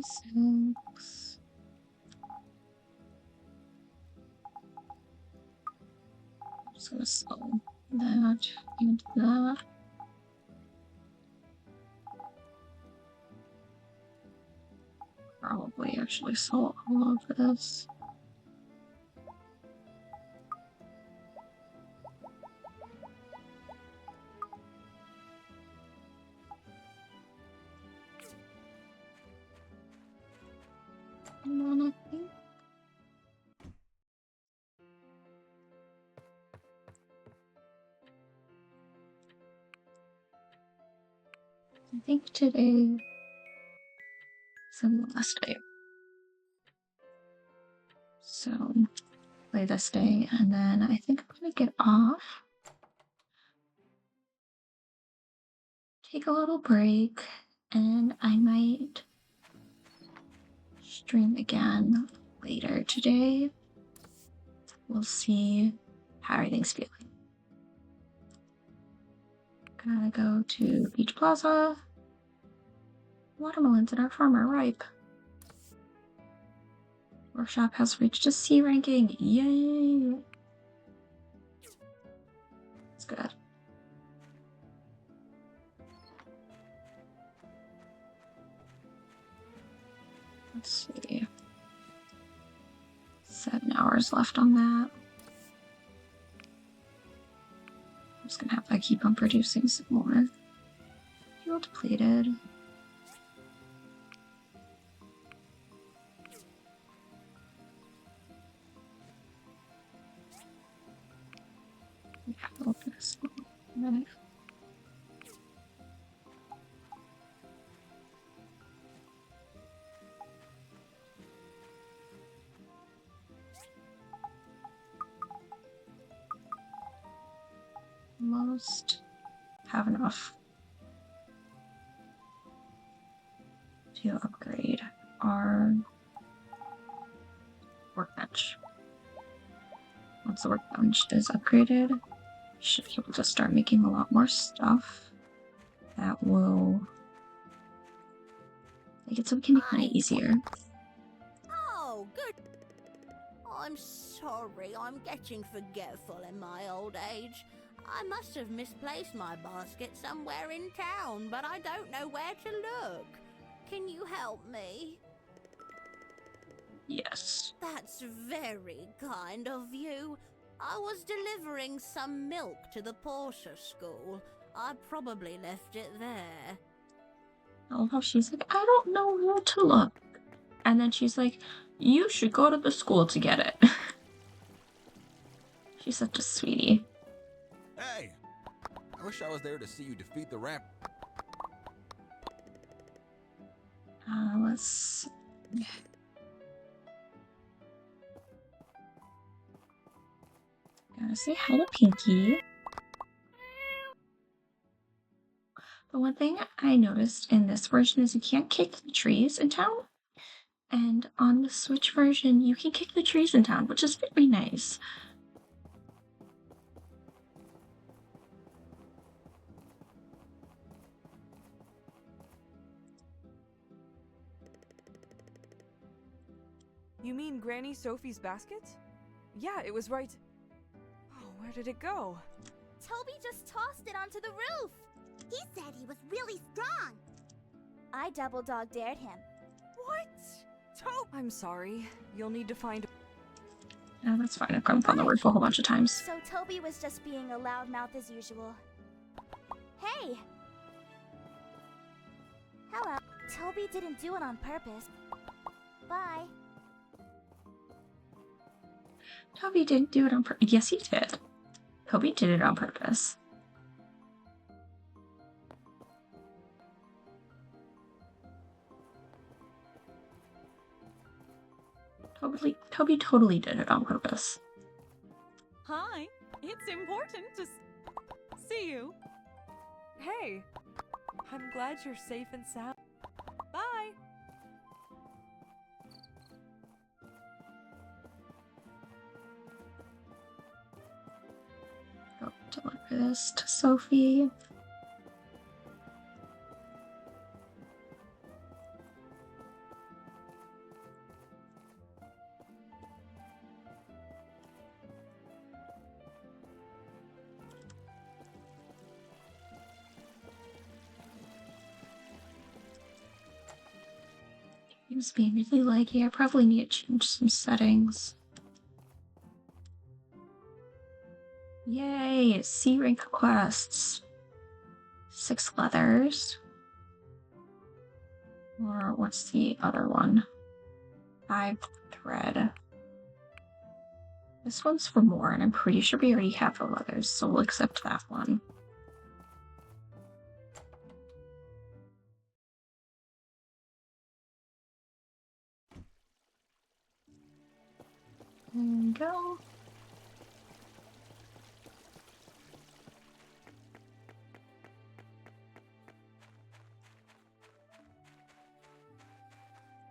Six. So slow that and that. Probably actually saw all of this. I think today is the last day. So play this day and then I think I'm gonna get off. Take a little break and I might stream again later today. We'll see how everything's feeling. Gotta go to Beach Plaza. Watermelons in our farm are ripe. Workshop has reached a C ranking. Yay! That's good. Let's see. 7 hours left on that. I'm just gonna have to keep on producing some more. Fuel depleted. Yeah, I'll open this one. Almost have enough to upgrade our workbench. Once the workbench is upgraded, we should be able to start making a lot more stuff that will make it so we can make money easier. Oh, good. I'm sorry, I'm getting forgetful in my old age. I must have misplaced my basket somewhere in town, but I don't know where to look. Can you help me? Yes. That's very kind of you. I was delivering some milk to the Portia school. I probably left it there. I love how she's like, I don't know where to look. And then she's like, you should go to the school to get it. She's such a sweetie. Hey! I wish I was there to see you defeat the ramp. Let's... Gotta say hi to Pinky. The one thing I noticed in this version is you can't kick the trees in town. And on the Switch version, you can kick the trees in town, which is very nice. You mean Granny Sophie's basket? Yeah, it was right... Oh, where did it go? Toby just tossed it onto the roof. He said he was really strong. I double dog dared him. What? I'm sorry. You'll need to find... Yeah, that's fine. I've gone up on the roof a whole bunch of times. So Toby was just being a loudmouth as usual. Hey! Hello. Toby didn't do it on purpose. Bye. Toby didn't do it on purpose. Yes, he did. Toby did it on purpose. Toby totally did it on purpose. Hi, it's important to see you. Hey! I'm glad you're safe and sound. Bye! Go deliver this to Sophie. Game's being really laggy. I probably need to change some settings. Yay! C rank quests. 6 leathers. Or what's the other one? 5 thread. This one's for more, and I'm pretty sure we already have the leathers, so we'll accept that one. There we go.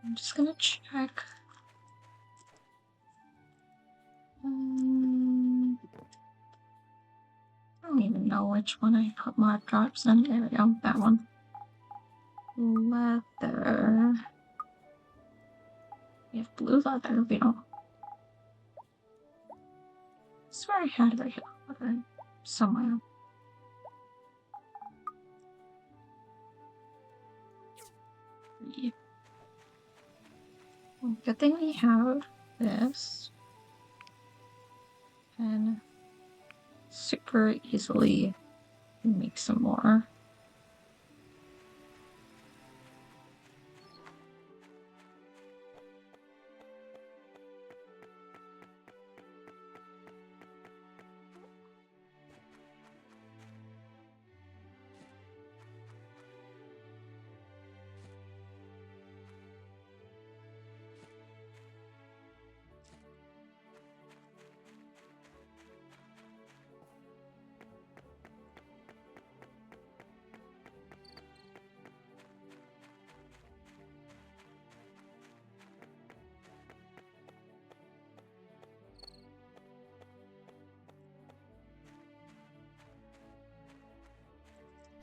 I'm just gonna check don't even know which one I put mod drops in. There we go, that one. Leather. We have blue leather, we don't. I swear I had regular leather somewhere. Well, good thing we have this. And super easily make some more.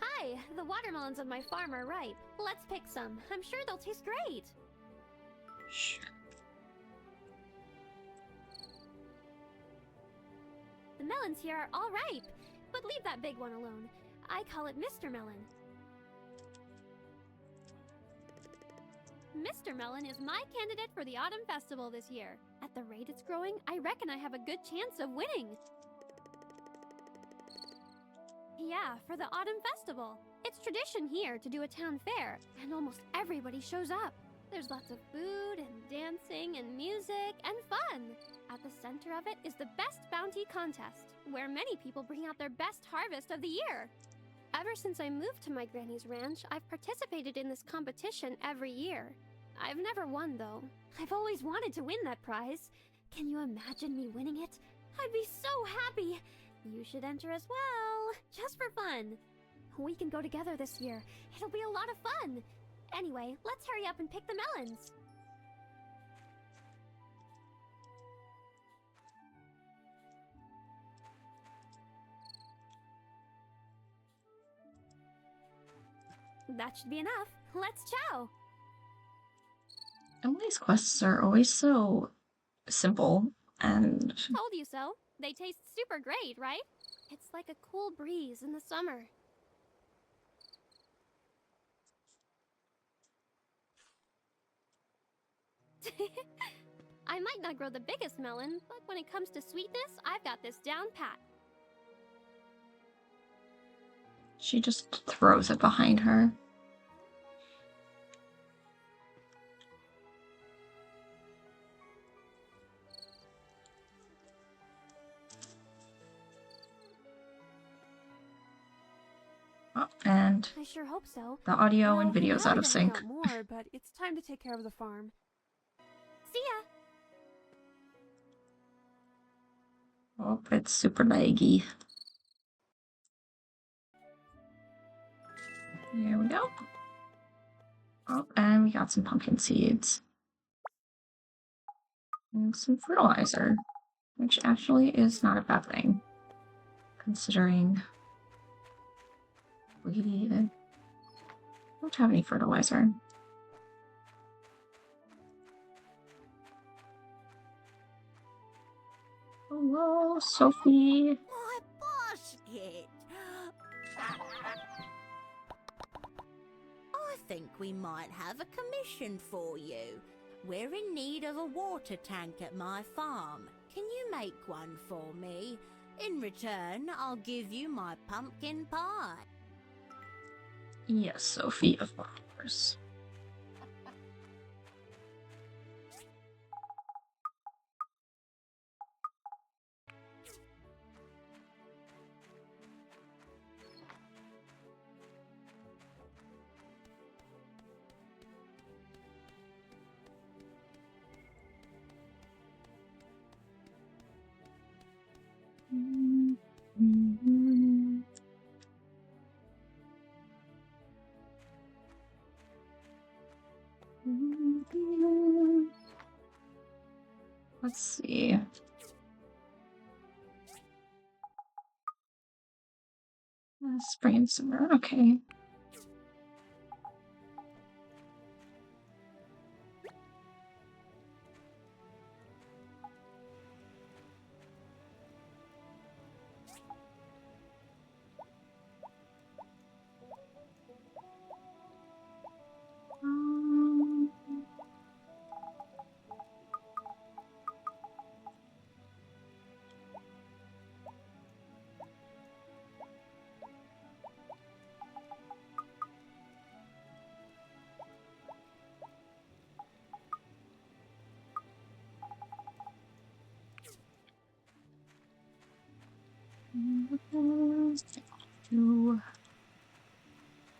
Hi, the watermelons on my farm are ripe. Let's pick some. I'm sure they'll taste great. Sure. The melons here are all ripe, but leave that big one alone. I call it Mr. Melon. Mr. Melon is my candidate for the Autumn Festival this year. At the rate it's growing, I reckon I have a good chance of winning. Yeah, for the Autumn Festival. It's tradition here to do a town fair, and almost everybody shows up. There's lots of food and dancing and music and fun. At the center of it is the Best Bounty Contest, where many people bring out their best harvest of the year. Ever since I moved to my granny's ranch, I've participated in this competition every year. I've never won, though. I've always wanted to win that prize. Can you imagine me winning it? I'd be so happy. You should enter as well, just for fun. We can go together this year. It'll be a lot of fun. Anyway, let's hurry up and pick the melons. That should be enough. Let's chow. Emily's quests are always so simple and Told you so. They taste super great, right? It's like a cool breeze in the summer. I might not grow the biggest melon, but when it comes to sweetness, I've got this down pat. she just throws it behind her. Oh, and I sure hope so. the audio and Well, video's now out of I gotta hang sync. out more, but it's time to take care of the farm. See ya. Oh, it's super laggy. There we go. Oh, and we got some pumpkin seeds. And some fertilizer, which actually is not a bad thing, considering we don't have any fertilizer. Hello, Sophie. My basket! I think we might have a commission for you. We're in need of a water tank at my farm. Can you make one for me? In return, I'll give you my pumpkin pie. Yes, Sophie, of course. Let's see. Spring and summer, okay.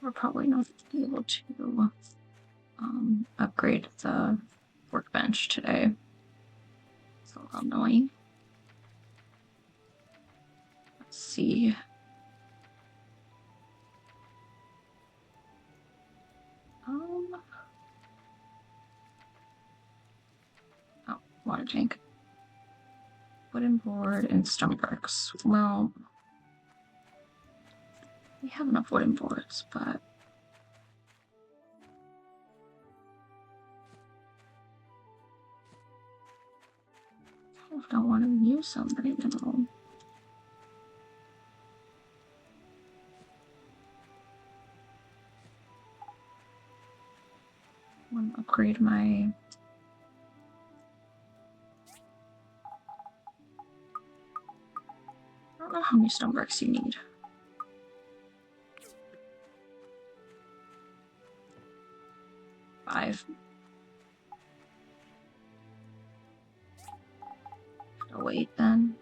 We're probably not able to upgrade the workbench today. So annoying. Let's see. Oh, water tank. Wooden board and stone bricks. Well, we have enough wooden boards, but I don't want to use some right now. I want to upgrade my I don't know how many stone bricks you need. Five. I'll wait then.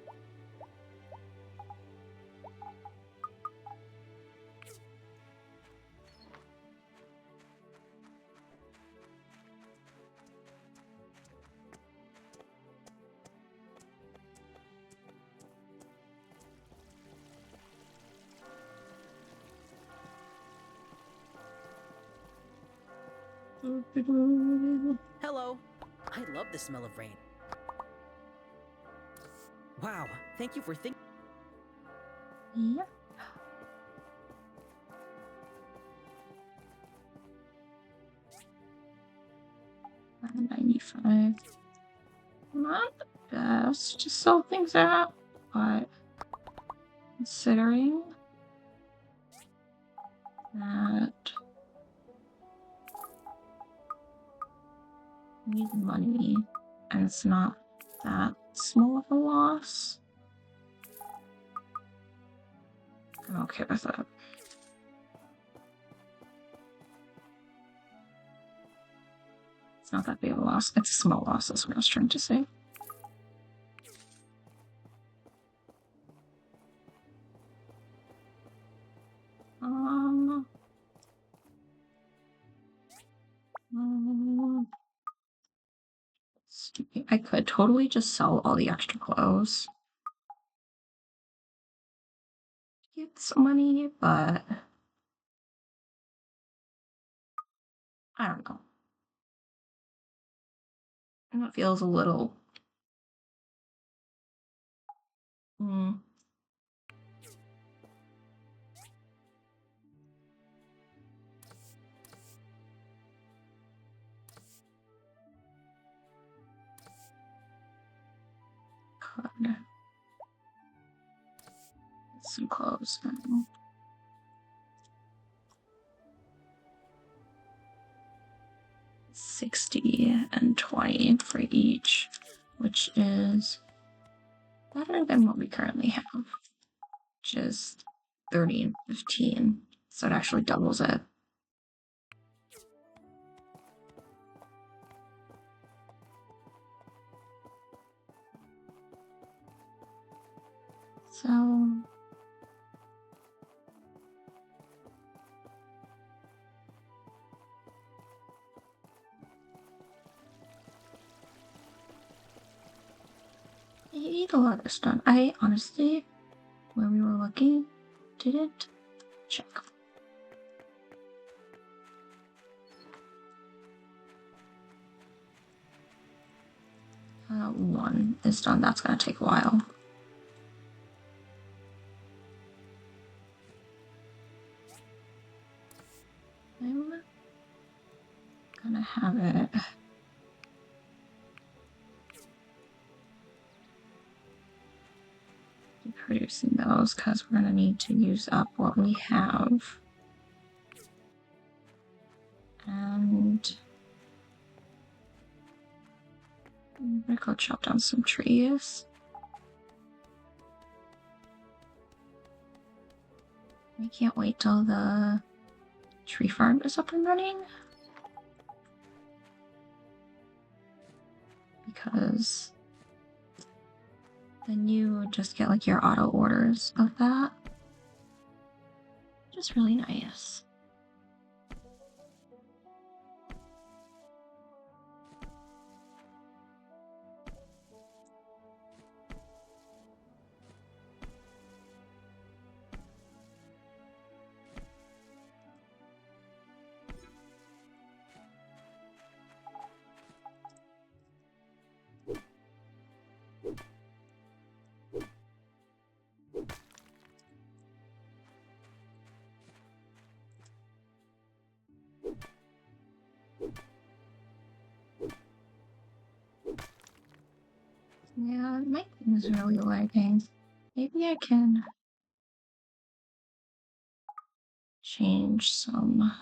Hello. I love the smell of rain. Wow, thank you for thinking. Yep. $95. Not the best to sell things at, but considering that I need money and it's not that small of a loss, I'm okay with it. It's not that big of a loss. It's a small loss, that's what I was trying to say. I could totally just sell all the extra clothes. Get some money, but I don't know. And it feels a little. Could get some clothes now. $60 and $20 for each, which is better than what we currently have, which is $30 and $15. So it actually doubles it. So I need a lot of stuff. I honestly, when we were looking, didn't check. One is done. That's gonna take a while. gonna have it. Keep producing those because we're gonna need to use up what we have. And I'm gonna go chop down some trees. I can't wait till the tree farm is up and running. Because then you just get like your auto orders of that. Just really nice. Yeah, my thing is really lagging. Maybe I can change some.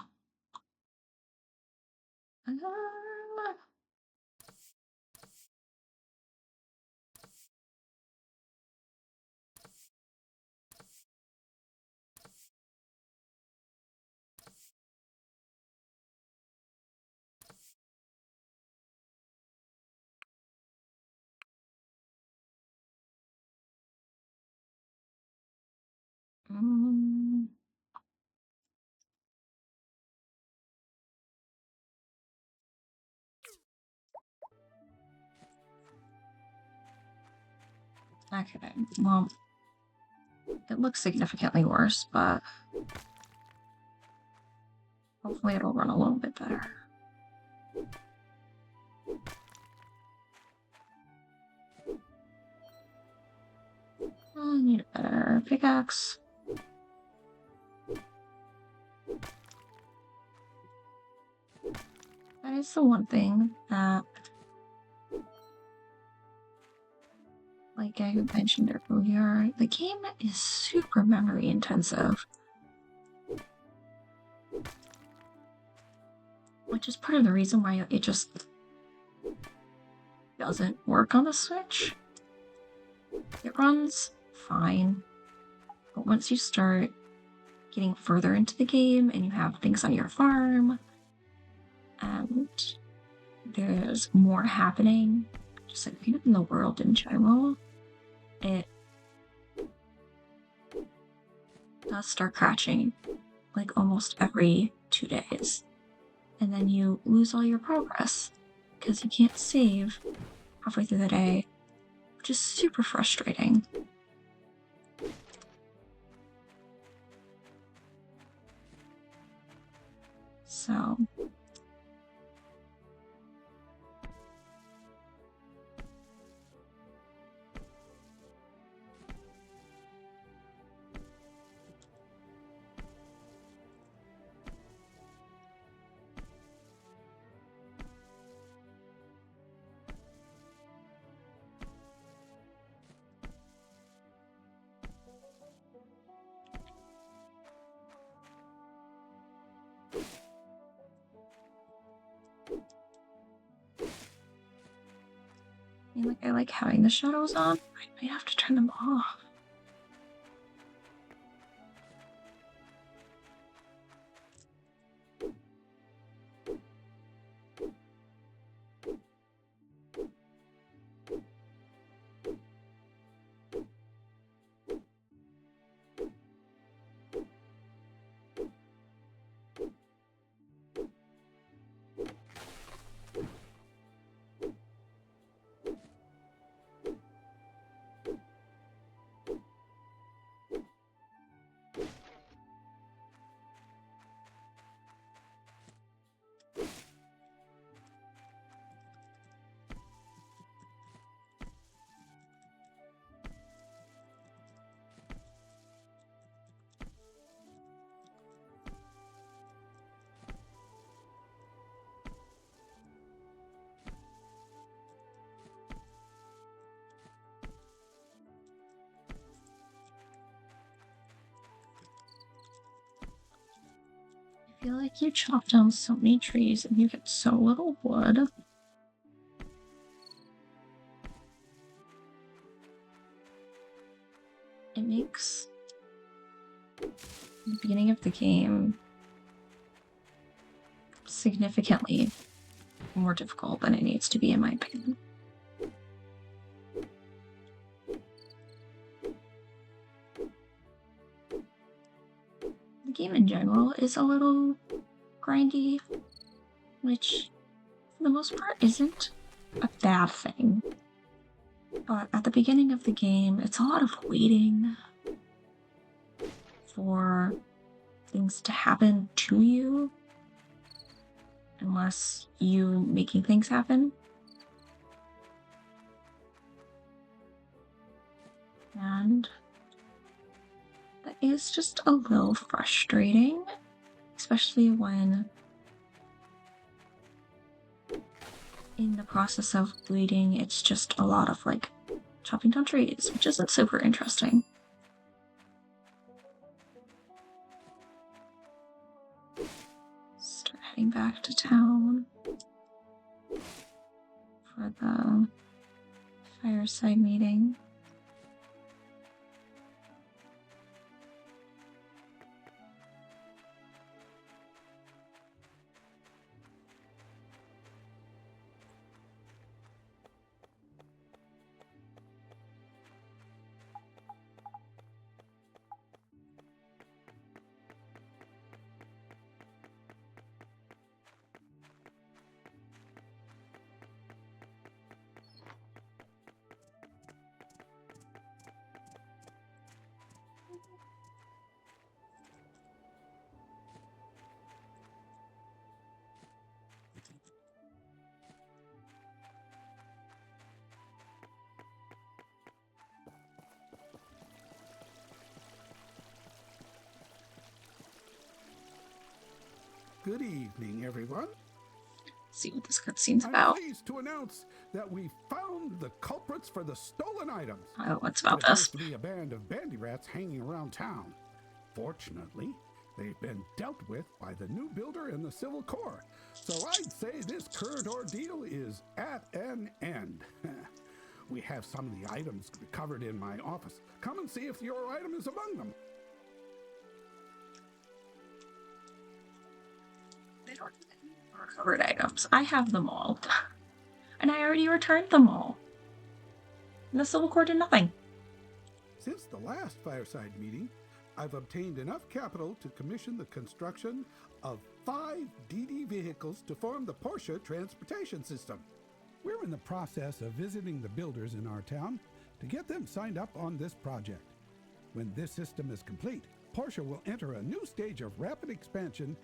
Mm. Okay, well, it looks significantly worse, but hopefully it'll run a little bit better. I need a better pickaxe. That is the one thing that, like I mentioned earlier, the game is super memory intensive. Which is part of the reason why it just doesn't work on the Switch. It runs fine, but once you start getting further into the game and you have things on your farm, and there's more happening, just like kind of in the world in general, it does start crashing like almost every 2 days. And then you lose all your progress because you can't save halfway through the day, which is super frustrating. So I like having the shadows on. I might have to turn them off. feel like you chop down so many trees and you get so little wood. It makes the beginning of the game significantly more difficult than it needs to be, in my opinion. The game in general is a little grindy, which for the most part isn't a bad thing. But at the beginning of the game, it's a lot of waiting for things to happen to you, unless you making things happen. And that is just a little frustrating, especially when in the process of bleeding, it's just a lot of like chopping down trees, which isn't super interesting. Start heading back to town for the fireside meeting. Good evening, everyone. See what this cutscene's about. I'm pleased to announce that we found the culprits for the stolen items. Oh, what's about There this? appears to be a band of bandy rats hanging around town. Fortunately, they've been dealt with by the new builder and the Civil Corps. So I'd say this current ordeal is at an end. We have some of the items recovered in my office. Come and see if your item is among them. They don't recovered items. I have them all. And I already returned them all. And the Civil Corps did nothing. Since the last fireside meeting, I've obtained enough capital to commission the construction of 5 DD vehicles to form the Portia transportation system. We're in the process of visiting the builders in our town to get them signed up on this project. When this system is complete, Portia will enter a new stage of rapid expansion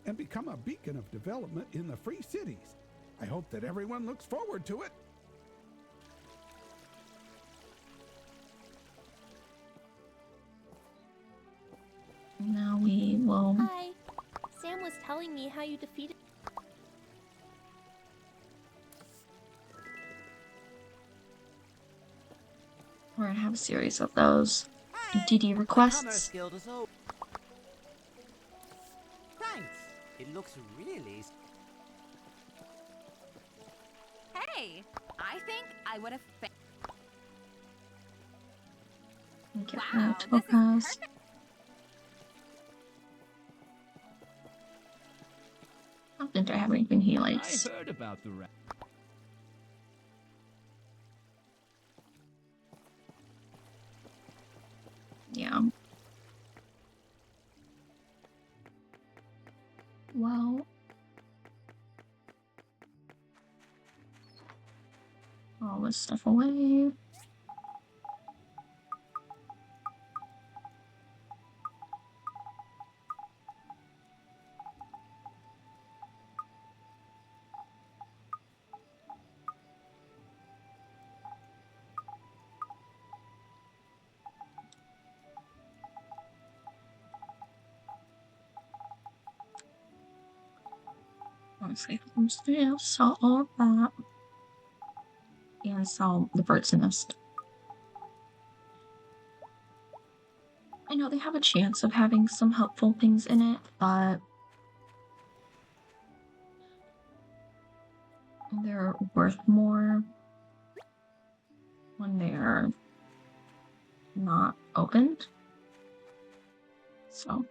and become a beacon of development in the free cities. I hope that everyone looks forward to it. Now we will... Hi. Sam was telling me how you defeated... We're gonna have a series of those DD requests. Thanks. It looks really... Hey, I think I would have... Get her to go past. I don't think I have anything he likes. I heard about the rat. Yeah. Well. All this stuff away. Honestly, I'm still saw all of that. And saw the bird's nest. I know they have a chance of having some helpful things in it, but worth more when they're not opened. So.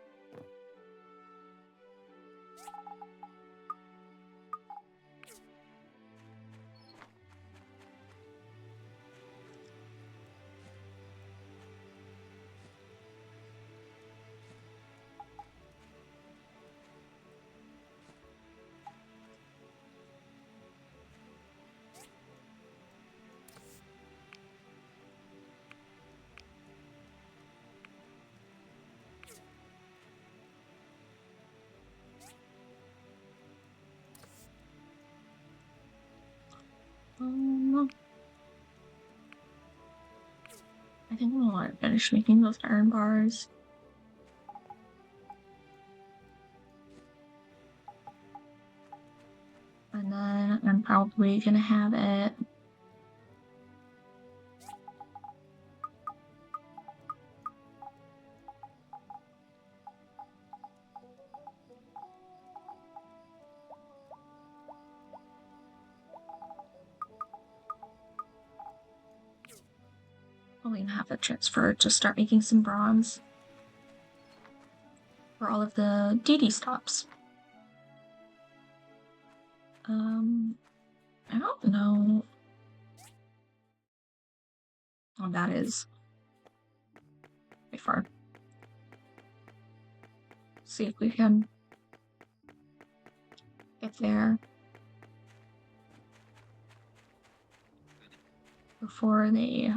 I think I'm gonna finish making those iron bars. And then I'm probably gonna have it probably gonna have it transferred to start making some bronze for all of the DD stops. I don't know how that is. Pretty far. See if we can get there before they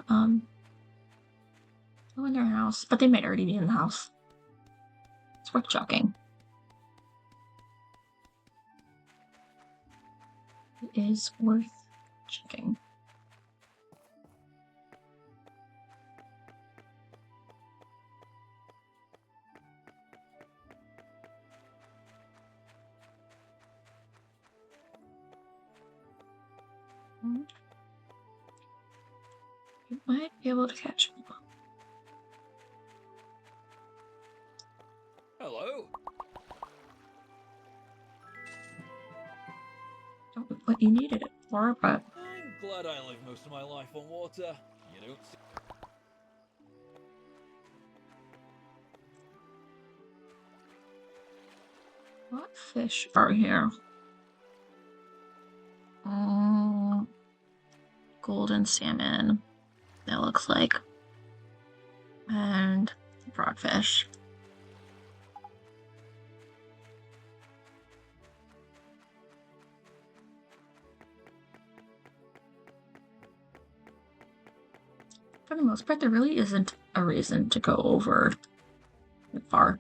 go in their house, but they might already be in the house. It's worth checking. It is worth checking. You might be able to catch me. Hello. Don't know what you needed it for, but I'm glad I live most of my life on water. You don't see. what fish are here? Golden salmon, that looks like. And broadfish. For the most part, there really isn't a reason to go over far.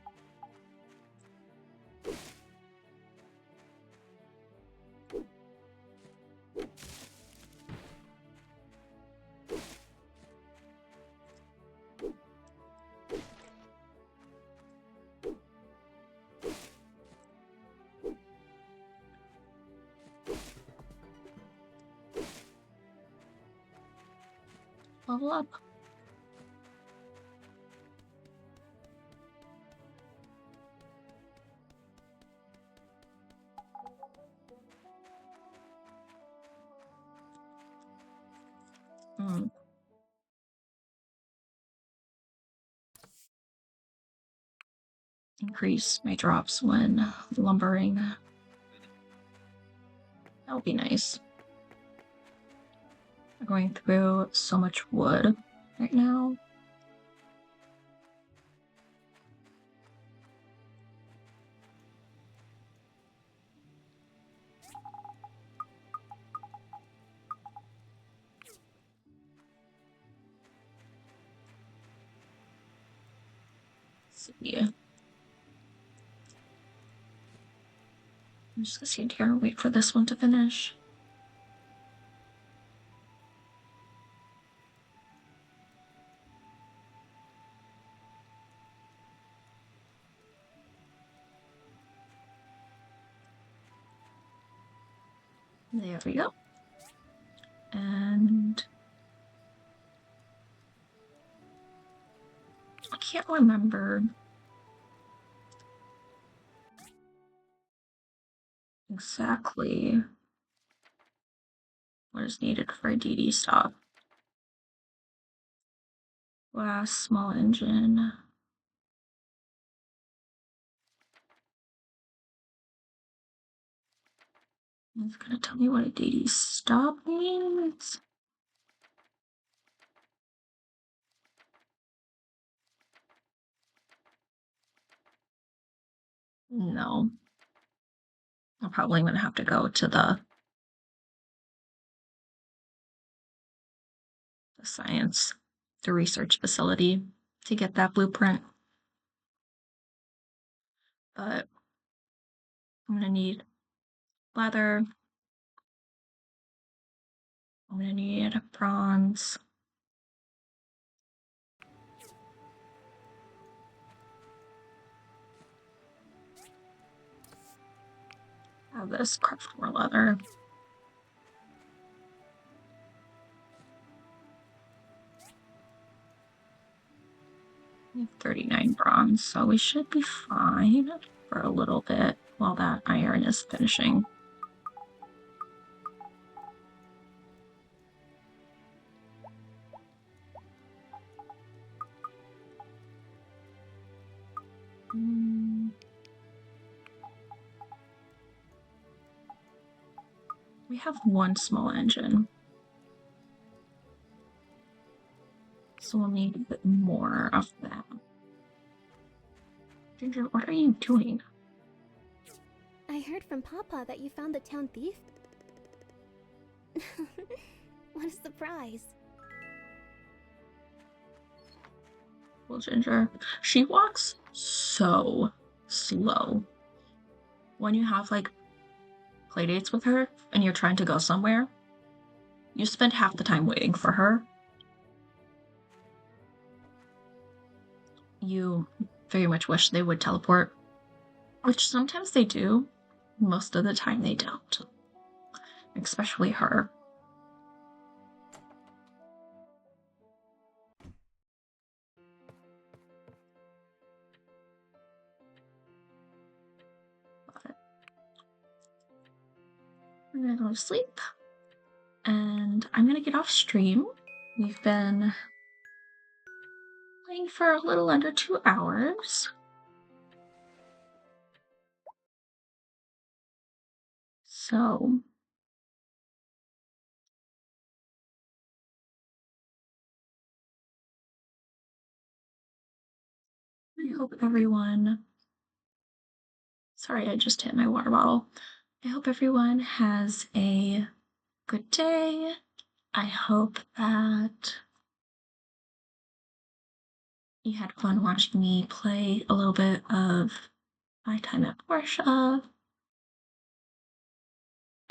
Level up. Increase my drops when lumbering. That would be nice. I'm going through so much wood right now. See. I'm just gonna stand here and wait for this one to finish. There we go. And I can't remember exactly What is needed for a DD stop? Glass, small engine. It's gonna tell me what a DD stop means. No. I'm probably gonna have to go to the science, the research facility to get that blueprint. But I'm gonna need leather. I'm gonna need bronze. Have this, craft more leather. We have 39 bronze, so we should be fine for a little bit while that iron is finishing. We have one small engine, so we'll need a bit more of that. Ginger, what are you doing? I heard from Papa that you found the town thief. What a surprise. Well, Ginger, she walks so slow. When you have like playdates with her and you're trying to go somewhere, you spend half the time waiting for her. You very much wish they would teleport, which sometimes they do. Most of the time they don't. Especially her. I'm gonna go to sleep. And I'm gonna get off stream. We've been playing for a little under 2 hours. So I hope everyone, sorry, I just hit my water bottle. I hope everyone has a good day. I hope that you had fun watching me play a little bit of my time at Portia.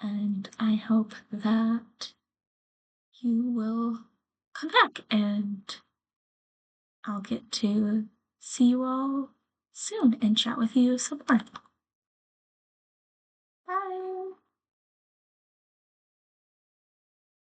And I hope that you will come back and I'll get to see you all soon and chat with you some more. Bye!